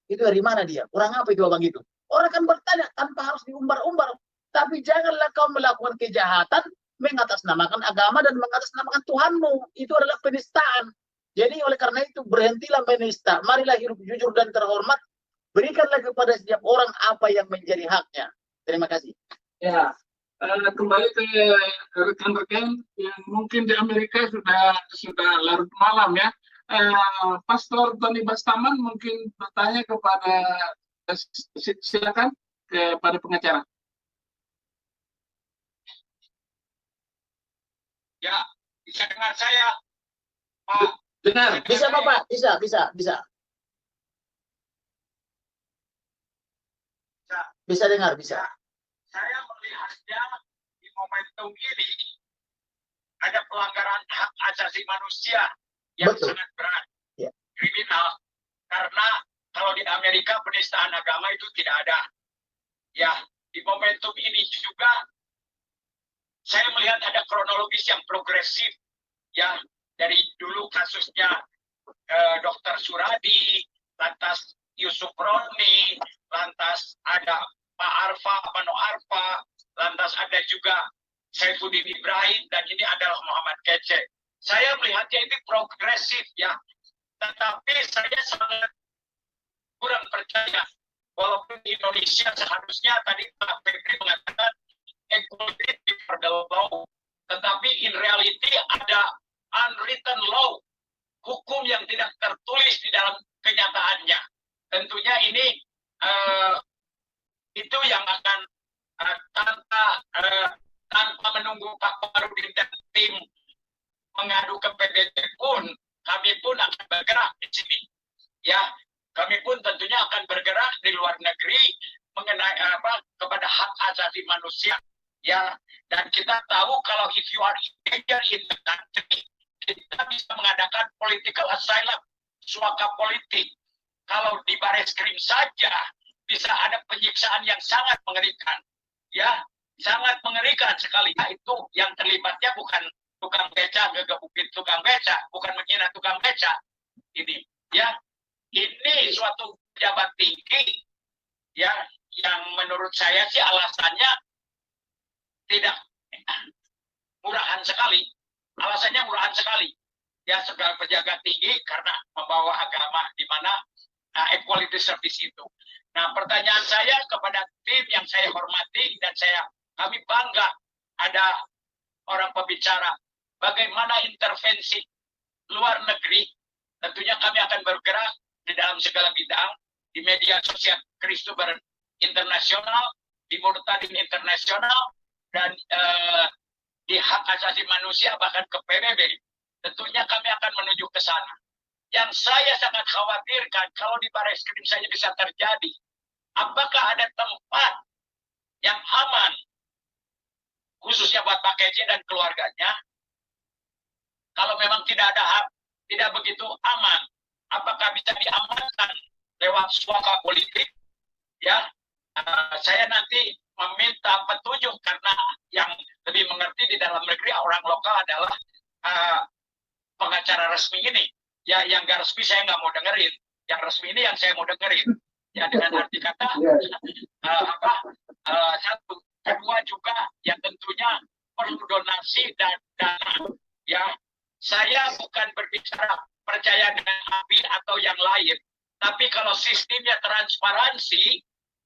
Itu dari mana dia? Orang apa itu abang itu? Orang akan bertanya tanpa harus diumbar-umbar. Tapi janganlah kau melakukan kejahatan mengatasnamakan agama dan mengatasnamakan Tuhanmu. Itu adalah penistaan. Jadi oleh karena itu berhentilah menista. Marilah hidup jujur dan terhormat. Berikanlah kepada setiap orang apa yang menjadi haknya. Terima kasih. Ya, kembali ke rekan-rekan yang mungkin di Amerika sudah larut malam ya. Pastor Tony Bastaman mungkin bertanya kepada, silakan kepada pengacara. Ya, bisa dengar saya, Pak? Dengar, bisa Bapak, bisa. Bisa dengar, bisa. Saya melihatnya di momentum ini ada pelanggaran hak asasi manusia yang Betul. sangat berat, Ya. kriminal. Karena kalau di Amerika penistaan agama itu tidak ada. Ya, di momentum ini juga saya melihat ada kronologis yang progresif, ya, dari dulu kasusnya Dr. Suradi, lantas Yusuf Roni, lantas ada Pak Arfa, Mano Arfa, lantas ada juga Saifuddin Ibrahim, dan ini adalah Muhammad Kece. Saya melihatnya ini progresif, ya, tetapi saya sangat kurang percaya. Walaupun di Indonesia seharusnya tadi Pak Febri mengatakan equality before the law, tetapi in reality ada unwritten law, hukum yang tidak tertulis di dalam kenyataannya. Tentunya ini itu yang akan tanpa menunggu Pak Kamarudin dan tim mengadu ke PBB pun, kami pun akan bergerak di sini. Ya, kami pun tentunya akan bergerak di luar negeri mengenai kepada hak asasi manusia. Ya, dan kita tahu kalau if you are in danger in the country, kita bisa mengadakan political asylum, suaka politik. Kalau di Bareskrim saja bisa ada penyiksaan yang sangat mengerikan, ya, sangat mengerikan sekali. Nah, itu yang terlibatnya bukan tukang beca, ngegebukin tukang beca, bukan menghina tukang beca. Ini, ya, ini suatu pejabat tinggi, ya, yang menurut saya sih alasannya tidak murahan sekali. Alasannya murahan sekali. Ya, sebagai pejabat tinggi karena membawa agama di mana equality service itu. Nah, pertanyaan saya kepada tim yang saya hormati dan kami bangga ada orang pembicara. Bagaimana intervensi luar negeri? Tentunya kami akan bergerak di dalam segala bidang, di media sosial Kristober internasional, di Murtadin internasional, dan di hak asasi manusia bahkan ke PBB. Tentunya kami akan menuju ke sana. yang saya sangat khawatirkan kalau di Bareskrim saja bisa terjadi. Apakah ada tempat yang aman, khususnya buat Pak Kece dan keluarganya? Kalau memang tidak begitu aman, apakah bisa diamankan lewat suaka politik? Ya, saya nanti meminta petunjuk karena yang lebih mengerti di dalam negeri orang lokal adalah pengacara resmi ini. Ya, yang gak resmi saya nggak mau dengerin. Yang resmi ini yang saya mau dengerin. Ya, dengan arti kata satu, kedua juga yang tentunya perlu donasi dan dana. Ya, saya bukan berbicara percaya dengan API atau yang lain, tapi kalau sistemnya transparansi,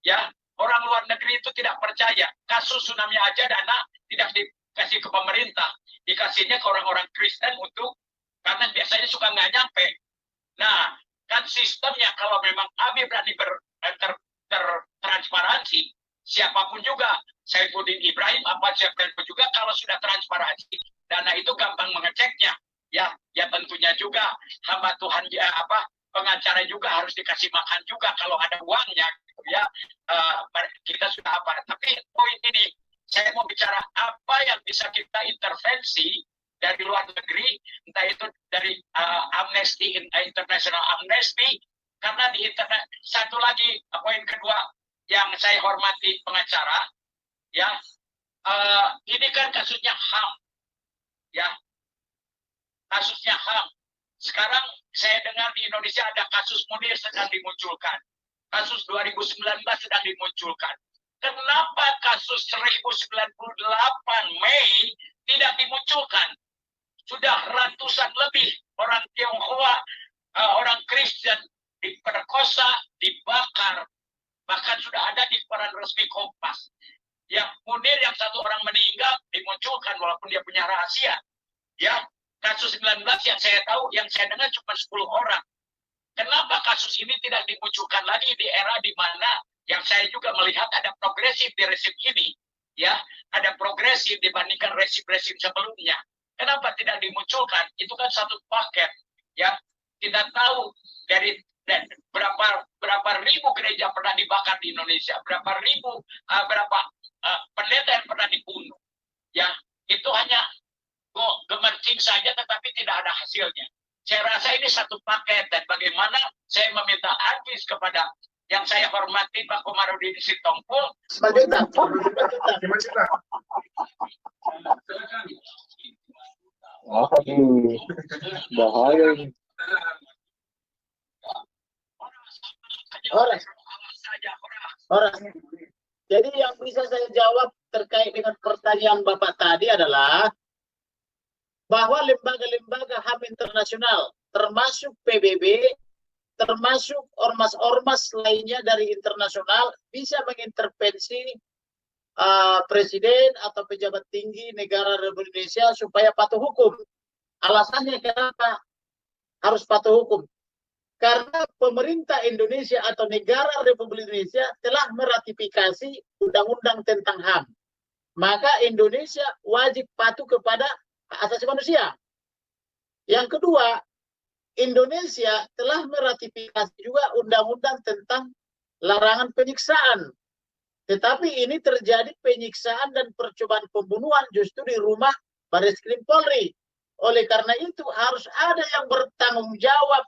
ya orang luar negeri itu tidak percaya. Kasus tsunami aja dana tidak dikasih ke pemerintah, dikasihnya ke orang-orang Kristen karena biasanya suka nggak nyampe. Nah, kan sistemnya kalau memang ABI berani transparansi, siapapun juga, Saifuddin Ibrahim apa siapapun juga, kalau sudah transparansi, dana itu gampang mengeceknya. Ya tentunya juga hamba Tuhan pengacara juga harus dikasih makan juga kalau ada uangnya, gitu ya. Kita sudah tapi poin ini saya mau bicara apa yang bisa kita intervensi dari luar negeri, entah itu dari Amnesty International Amnesty, karena di internet. Satu lagi, poin kedua yang saya hormati pengacara, ya ini kan kasusnya HAM, ya kasusnya HAM. Sekarang saya dengar di Indonesia ada kasus Munir sedang dimunculkan, kasus 2019 sedang dimunculkan. Kenapa kasus 1098 Mei tidak dimunculkan? Sudah ratusan lebih orang Tionghoa, orang Kristen diperkosa, dibakar, bahkan sudah ada di koran resmi Kompas. Yang Munir yang satu orang meninggal dimunculkan walaupun dia punya rahasia. Ya, kasus 19 yang saya tahu, yang saya dengar cuma 10 orang. Kenapa kasus ini tidak dimunculkan lagi di era di mana yang saya juga melihat ada progresif di rezim ini, ya, ada progresif dibandingkan rezim-rezim sebelumnya. Kenapa tidak dimunculkan? Itu kan satu paket, ya. Kita tahu dari berapa ribu gereja pernah dibakar di Indonesia, berapa pendeta yang pernah dibunuh, ya. Itu hanya gemercing saja, tetapi tidak ada hasilnya. Saya rasa ini satu paket, dan bagaimana saya meminta advis kepada yang saya hormati Pak Komarudin Sitompul. Bahaya ini. Orang. Jadi yang bisa saya jawab terkait dengan pertanyaan Bapak tadi adalah bahwa lembaga-lembaga HAM internasional, termasuk PBB, termasuk ormas-ormas lainnya dari internasional, bisa mengintervensi presiden atau pejabat tinggi negara Republik Indonesia supaya patuh hukum. Alasannya kenapa harus patuh hukum? Karena pemerintah Indonesia atau negara Republik Indonesia telah meratifikasi undang-undang tentang HAM. Maka Indonesia wajib patuh kepada hak asasi manusia. Yang kedua, Indonesia telah meratifikasi juga undang-undang tentang larangan penyiksaan. Tetapi ini terjadi penyiksaan dan percobaan pembunuhan justru di rumah Bareskrim Polri. Oleh karena itu harus ada yang bertanggung jawab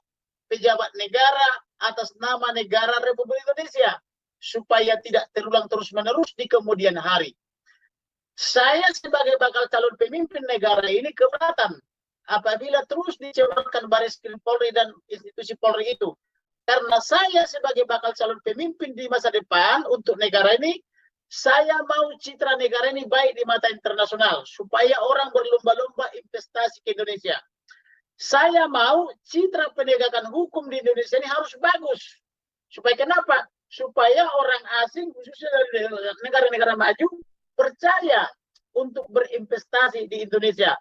pejabat negara atas nama negara Republik Indonesia supaya tidak terulang terus-menerus di kemudian hari. Saya sebagai bakal calon pemimpin negara ini keberatan apabila terus dicemarkan Bareskrim Polri dan institusi Polri itu. Karena saya sebagai bakal calon pemimpin di masa depan untuk negara ini, saya mau citra negara ini baik di mata internasional supaya orang berlomba-lomba investasi ke Indonesia. Saya mau citra penegakan hukum di Indonesia ini harus bagus. Supaya kenapa? Supaya orang asing khususnya dari negara-negara maju percaya untuk berinvestasi di Indonesia.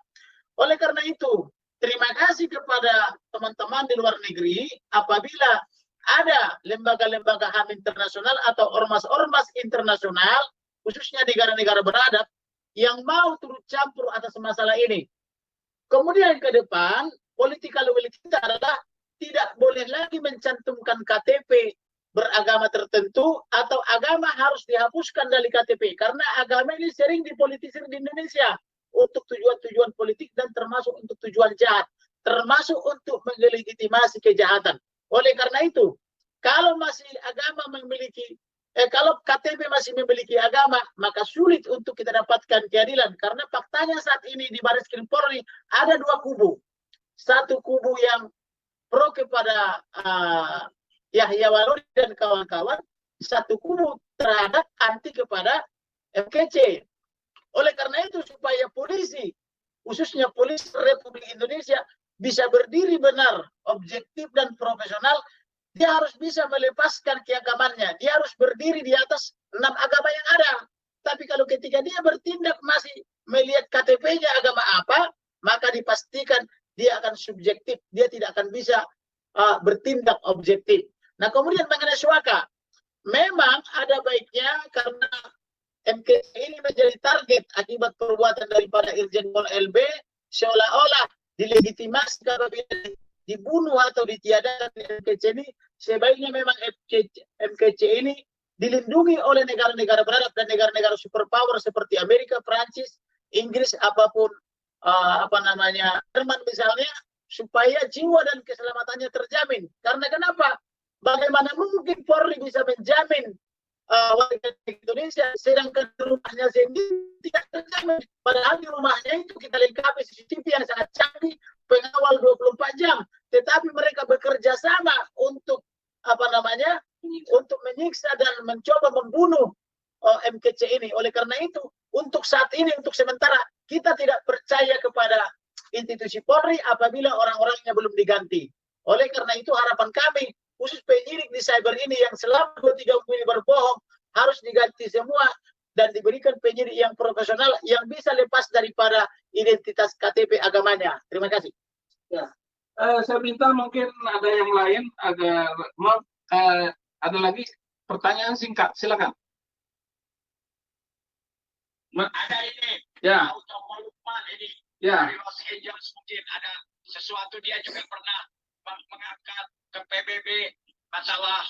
Oleh karena itu, terima kasih kepada teman-teman di luar negeri apabila ada lembaga-lembaga HAM internasional atau ormas-ormas internasional, khususnya negara-negara beradab, yang mau turut campur atas masalah ini. Kemudian ke depan, political will kita adalah tidak boleh lagi mencantumkan KTP beragama tertentu atau agama harus dihapuskan dari KTP, karena agama ini sering dipolitisir di Indonesia untuk tujuan-tujuan politik dan termasuk untuk tujuan jahat, termasuk untuk melegitimasi kejahatan. Oleh karena itu, kalau masih agama memiliki kalau KTP masih memiliki agama, maka sulit untuk kita dapatkan keadilan, karena faktanya saat ini di Barreskrim Polri ada dua kubu. Satu kubu yang pro kepada Yahya Walori dan kawan-kawan, satu kubu terhadap anti kepada MKC. Oleh karena itu, supaya polisi, khususnya polisi Republik Indonesia, bisa berdiri benar, objektif dan profesional, dia harus bisa melepaskan keagamannya. Dia harus berdiri di atas 6 agama yang ada. Tapi kalau ketika dia bertindak masih melihat KTP-nya agama apa, maka dipastikan dia akan subjektif. Dia tidak akan bisa bertindak objektif. Nah, kemudian mengenai suaka, memang ada baiknya karena MKC ini menjadi target akibat perbuatan daripada Irjen Pol LB, seolah-olah dilegitimasi apabila dibunuh atau ditiadakan MKC ini. Sebaiknya memang MKC ini dilindungi oleh negara-negara beradab dan negara-negara superpower seperti Amerika, Prancis, Inggris, apapun Jerman misalnya, supaya jiwa dan keselamatannya terjamin. Karena kenapa? Bagaimana mungkin Polri bisa menjamin warga Indonesia, sedangkan rumahnya sendiri tidak terjamin. Padahal di rumahnya itu kita lengkapi CCTV yang sangat canggih, pengawal 24 jam. Tetapi mereka bekerja sama untuk untuk menyiksa dan mencoba membunuh MKC ini. Oleh karena itu, untuk saat ini, untuk sementara, kita tidak percaya kepada institusi Polri apabila orang-orangnya belum diganti. Oleh karena itu, harapan kami, khusus penyidik di cyber ini yang selama 2-3 minggu ini berbohong, harus diganti semua dan diberikan penyidik yang profesional yang bisa lepas daripada identitas KTP agamanya. Terima kasih. Ya. Saya minta mungkin ada yang lain, ada lagi pertanyaan singkat, silakan. Ada ini, Ya. Automo Lukman ini Ya. dari Los Angeles, mungkin ada sesuatu, dia juga pernah mengangkat ke PBB masalah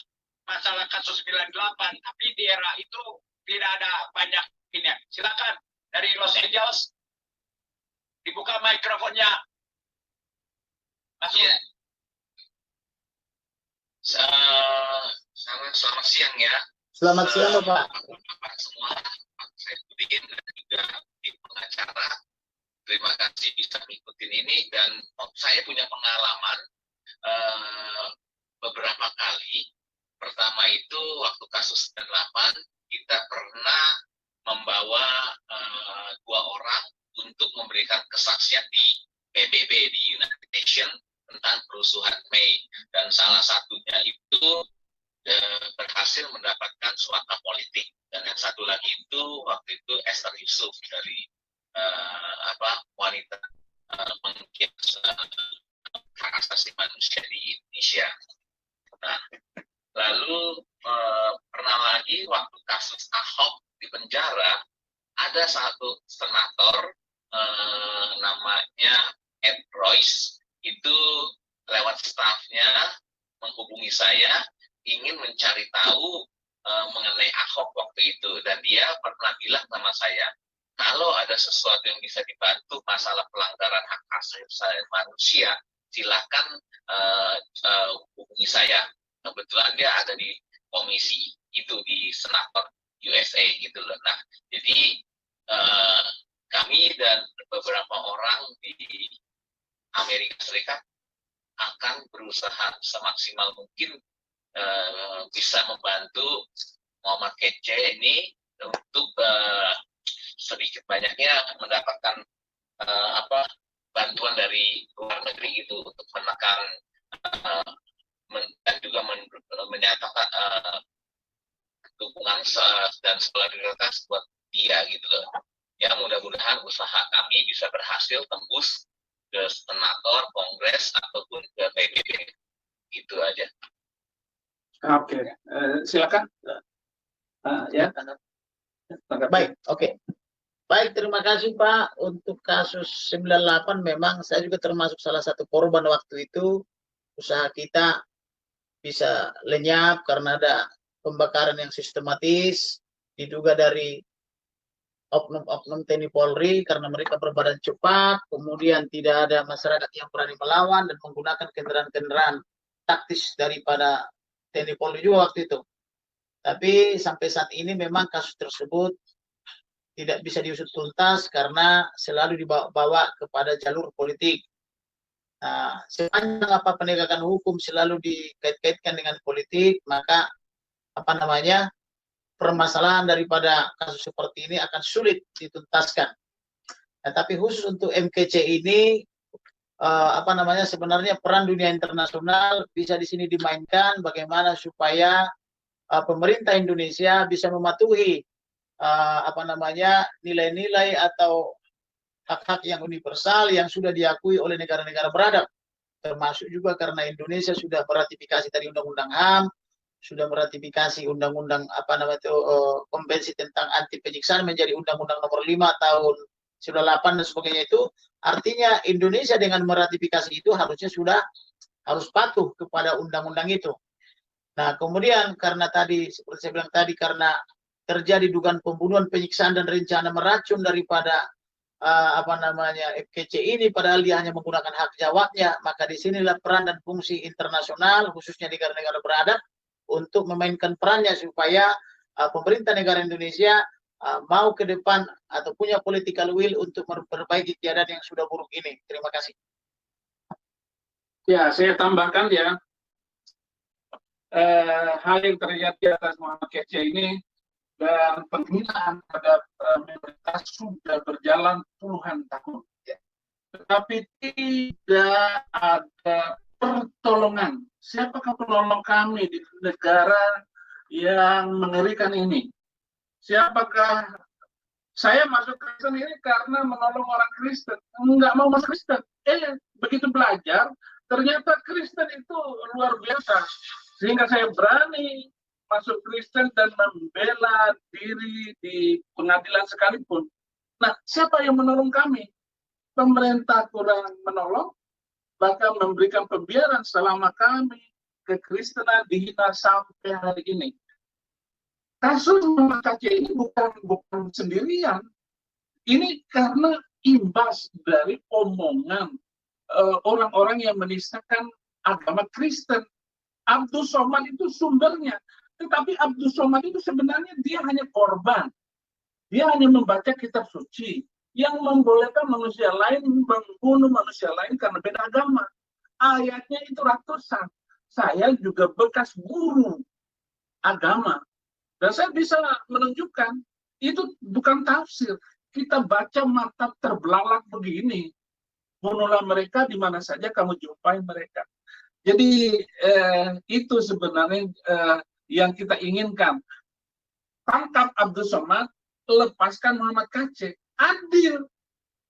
kasus 98, tapi di era itu tidak ada banyak ini. Silakan dari Los Angeles, dibuka mikrofonnya. Masuk. Ya. Selamat siang ya. Selamat siang, Bapak. Bapak semua, Pak Saifuddin dan juga tim pengacara. Terima kasih bisa mengikuti ini, dan saya punya pengalaman beberapa kali. Pertama itu waktu kasus 98, kita pernah membawa 2 orang untuk memberikan kesaksian di PBB, di United Nations, tentang kerusuhan Mei, dan salah satunya itu berhasil mendapatkan suaka politik, dan yang satu lagi itu waktu itu Esther Yusuf dari wanita penggiat hak asasi manusia di Indonesia. Nah, lalu pernah lagi waktu kasus Ahok di penjara, ada satu senator namanya Ed Royce, itu lewat stafnya menghubungi saya, ingin mencari tahu mengenai Ahok waktu itu, dan dia pernah bilang sama saya, kalau ada sesuatu yang bisa dibantu masalah pelanggaran hak asasi manusia, silakan hubungi saya. Kebetulan dia ada di komisi itu di Senator USA gitu loh. Nah, jadi kami dan beberapa orang di Amerika Serikat akan berusaha semaksimal mungkin bisa membantu Muhammad Kece ini untuk sedikit banyaknya mendapatkan bantuan dari luar negeri itu untuk menekan dan juga menyatakan dukungan dan solidaritas buat dia gitu loh. Ya, mudah-mudahan usaha kami bisa berhasil tembus ke senator, kongres, ataupun ke PBB. Gitu aja. Oke, silakan. Ya. Baik, oke. Baik, terima kasih Pak. Untuk kasus 98 memang saya juga termasuk salah satu korban waktu itu. usaha kita bisa lenyap karena ada pembakaran yang sistematis diduga dari oknum-oknum TNI Polri karena mereka berbadan cepat, kemudian tidak ada masyarakat yang berani melawan dan menggunakan kendaraan-kendaraan taktis daripada TNI Polri juga waktu itu. Tapi sampai saat ini memang kasus tersebut tidak bisa diusut tuntas karena selalu dibawa kepada jalur politik. Nah, sepanjang penegakan hukum selalu dikait-kaitkan dengan politik, maka permasalahan daripada kasus seperti ini akan sulit dituntaskan. Nah, tapi khusus untuk MKC ini, sebenarnya peran dunia internasional bisa di sini dimainkan bagaimana supaya pemerintah Indonesia bisa mematuhi nilai-nilai atau hak-hak yang universal yang sudah diakui oleh negara-negara beradab, termasuk juga karena Indonesia sudah meratifikasi tadi Undang-Undang HAM, sudah meratifikasi Undang-Undang Konvensi tentang anti penyiksaan menjadi Undang-Undang Nomor 5 tahun 98 dan sebagainya. Itu artinya Indonesia dengan meratifikasi itu harusnya harus patuh kepada undang-undang itu. Nah, kemudian karena tadi seperti saya bilang tadi, karena terjadi dugaan pembunuhan, penyiksaan dan rencana meracun daripada FKC ini, padahal dia hanya menggunakan hak jawabnya, maka disinilah peran dan fungsi internasional khususnya negara-negara beradab untuk memainkan perannya supaya pemerintah negara Indonesia mau ke depan atau punya political will untuk memperbaiki keadaan yang sudah buruk ini. Terima kasih. Ya, saya tambahkan ya, hal yang terjadi atas Muhammad Kece ini dan penghinaan terhadap pemerintah sudah berjalan puluhan tahun. Tetapi tidak ada pertolongan. Siapakah penolong kami di negara yang mengerikan ini? Siapakah saya masuk Kristen ini karena menolong orang Kristen? Enggak mau masuk Kristen. Begitu belajar, ternyata Kristen itu luar biasa. Sehingga saya berani masuk Kristen dan membela diri di pengadilan sekalipun. Nah, siapa yang menolong kami? Pemerintah kurang menolong, bahkan memberikan pembiaran selama kami kekristenan dihina sampai hari ini. Kasus Muhammad Kece ini bukan sendirian. Ini karena imbas dari omongan orang-orang yang menistakan agama Kristen. Abdul Somad itu sumbernya. Tetapi Abdul Somad itu sebenarnya dia hanya korban. Dia hanya membaca kitab suci yang membolehkan manusia lain membunuh manusia lain karena beda agama. Ayatnya itu ratusan. Saya juga bekas guru agama. Dan saya bisa menunjukkan itu bukan tafsir. Kita baca mata terbelalak begini. Bunuhlah mereka di mana saja kamu jumpai mereka. Jadi itu sebenarnya yang kita inginkan. Tangkap Abdul Somad, lepaskan Muhammad Kece. Adil.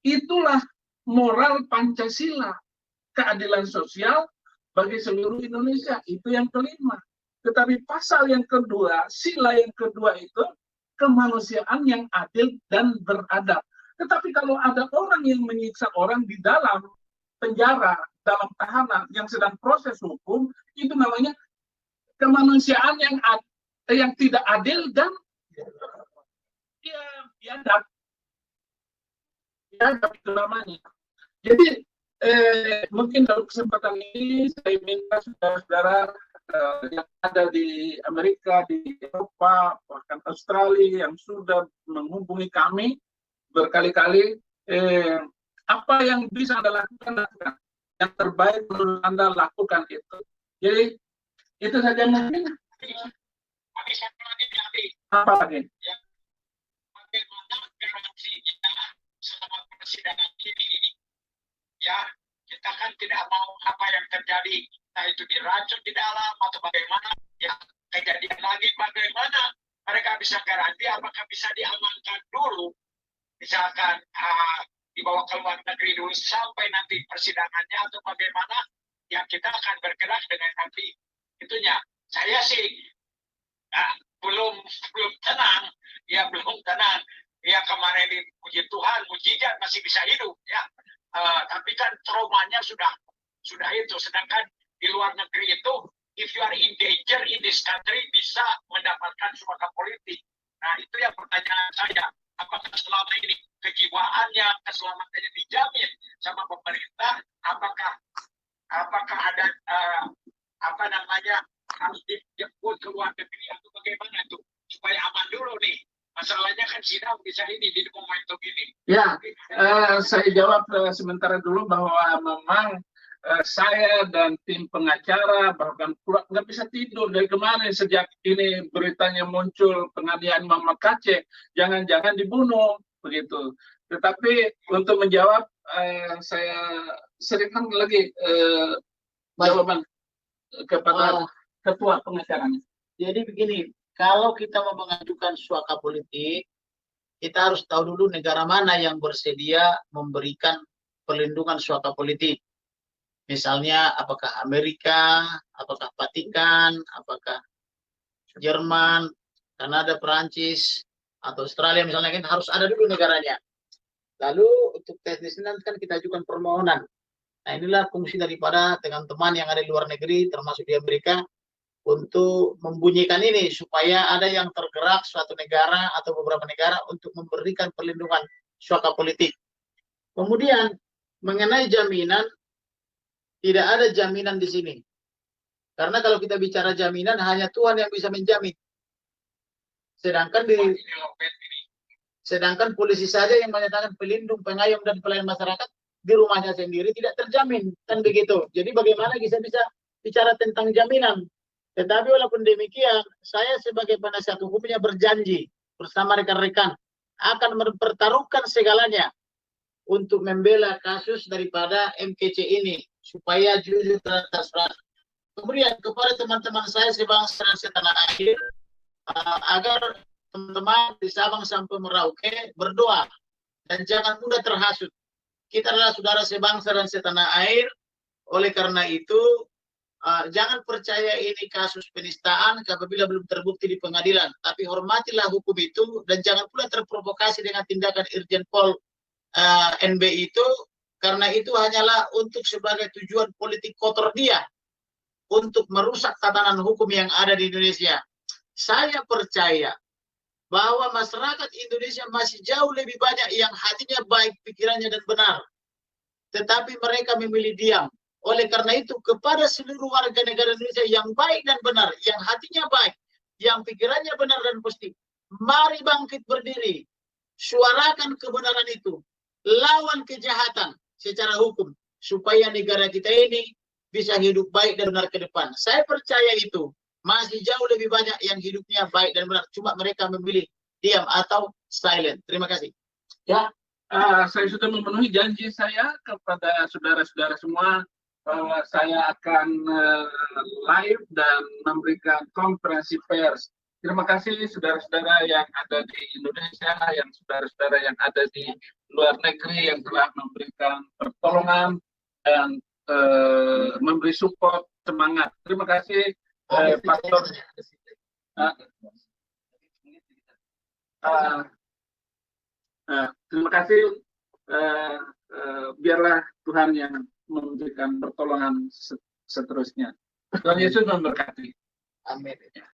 Itulah moral Pancasila. Keadilan sosial bagi seluruh Indonesia. Itu yang kelima. Tetapi pasal yang kedua, sila yang kedua itu kemanusiaan yang adil dan beradab. Tetapi kalau ada orang yang menyiksa orang di dalam penjara, dalam tahanan yang sedang proses hukum, itu namanya kemanusiaan yang tidak adil dan biadab. Biadab itu namanya. Jadi mungkin dalam kesempatan ini saya minta saudara-saudara yang ada di Amerika, di Eropa, bahkan Australia yang sudah menghubungi kami berkali-kali, apa yang bisa Anda lakukan, yang terbaik menurut Anda lakukan itu. Jadi itu saja mungkin. Apa lagi? Ya, bagaimana garansinya selama persidangan ini? Ya, kita kan tidak mau apa yang terjadi, entah itu diracun di dalam atau bagaimana. Ya, kejadian lagi bagaimana mereka bisa garansi apakah bisa diamankan dulu, misalkan dibawa ke luar negeri dulu sampai nanti persidangannya atau bagaimana, yang kita akan bergerak dengan nanti itunya. Saya sih belum tenang, ya belum tenang. Ya kemarin puji Tuhan, mujizat masih bisa hidup, ya. Tapi kan traumanya sudah itu. Sedangkan di luar negeri itu, if you are in danger in this country, bisa mendapatkan suaka politik. Nah, itu yang pertanyaan saya. Apakah selama ini kejiwaannya, keselamatannya dijamin sama pemerintah? Apakah ada harus dijemput ke luar negeri atau bagaimana tuh supaya aman dulu nih? Masalahnya kan sidang bisa ini di momentum ini. Ya, saya jawab sementara dulu bahwa memang saya dan tim pengacara bahkan nggak bisa tidur dari kemarin sejak ini beritanya muncul penganiayaan Muhammad Kaceh, jangan-jangan dibunuh begitu. Tetapi untuk menjawab saya serahkan lagi jawaban kepada ketua pengacaranya. Jadi begini, kalau kita mau mengajukan suaka politik, kita harus tahu dulu negara mana yang bersedia memberikan perlindungan suaka politik. Misalnya, apakah Amerika, apakah Vatikan, apakah Jerman, Kanada, Perancis, atau Australia misalnya, kan harus ada dulu negaranya. Lalu untuk teknisnya nanti kan kita ajukan permohonan. Nah, inilah fungsi daripada teman-teman yang ada di luar negeri, termasuk di Amerika, untuk membunyikan ini supaya ada yang tergerak suatu negara atau beberapa negara untuk memberikan perlindungan suaka politik. Kemudian mengenai jaminan, tidak ada jaminan di sini. Karena kalau kita bicara jaminan, hanya Tuhan yang bisa menjamin. Sedangkan polisi saja yang menyatakan pelindung, pengayom, dan pelayan masyarakat di rumahnya sendiri tidak terjamin, kan begitu. Jadi bagaimana bisa bicara tentang jaminan? Tetapi walaupun demikian, saya sebagai penasihat hukumnya berjanji bersama rekan-rekan akan mempertaruhkan segalanya untuk membela kasus daripada MKC ini supaya jujur transparan. Kemudian kepada teman-teman saya sebangsa dan setanah air, agar teman-teman di Sabang sampai Merauke berdoa dan jangan mudah terhasut. Kita adalah saudara sebangsa dan setanah air. Oleh karena itu, jangan percaya ini kasus penistaan apabila belum terbukti di pengadilan. Tapi hormatilah hukum itu dan jangan pula terprovokasi dengan tindakan Irjen Pol NB itu, karena itu hanyalah untuk sebagai tujuan politik kotor dia untuk merusak tatanan hukum yang ada di Indonesia. Saya percaya bahwa masyarakat Indonesia masih jauh lebih banyak yang hatinya baik, pikirannya dan benar. Tetapi mereka memilih diam. Oleh karena itu, kepada seluruh warga negara Indonesia yang baik dan benar, yang hatinya baik, yang pikirannya benar dan positif, mari bangkit berdiri, suarakan kebenaran itu, lawan kejahatan secara hukum, supaya negara kita ini bisa hidup baik dan benar ke depan. Saya percaya itu. Masih jauh lebih banyak yang hidupnya baik dan benar. Cuma mereka memilih diam atau silent. Terima kasih. Ya, saya sudah memenuhi janji saya kepada saudara-saudara semua bahwa saya akan live dan memberikan konferensi pers. Terima kasih saudara-saudara yang ada di Indonesia, yang saudara-saudara yang ada di luar negeri yang telah memberikan pertolongan dan memberi support semangat. Terima kasih Pastor. Terima kasih. Biarlah Tuhan yang memberikan pertolongan seterusnya. Tuhan Yesus memberkati. Amin.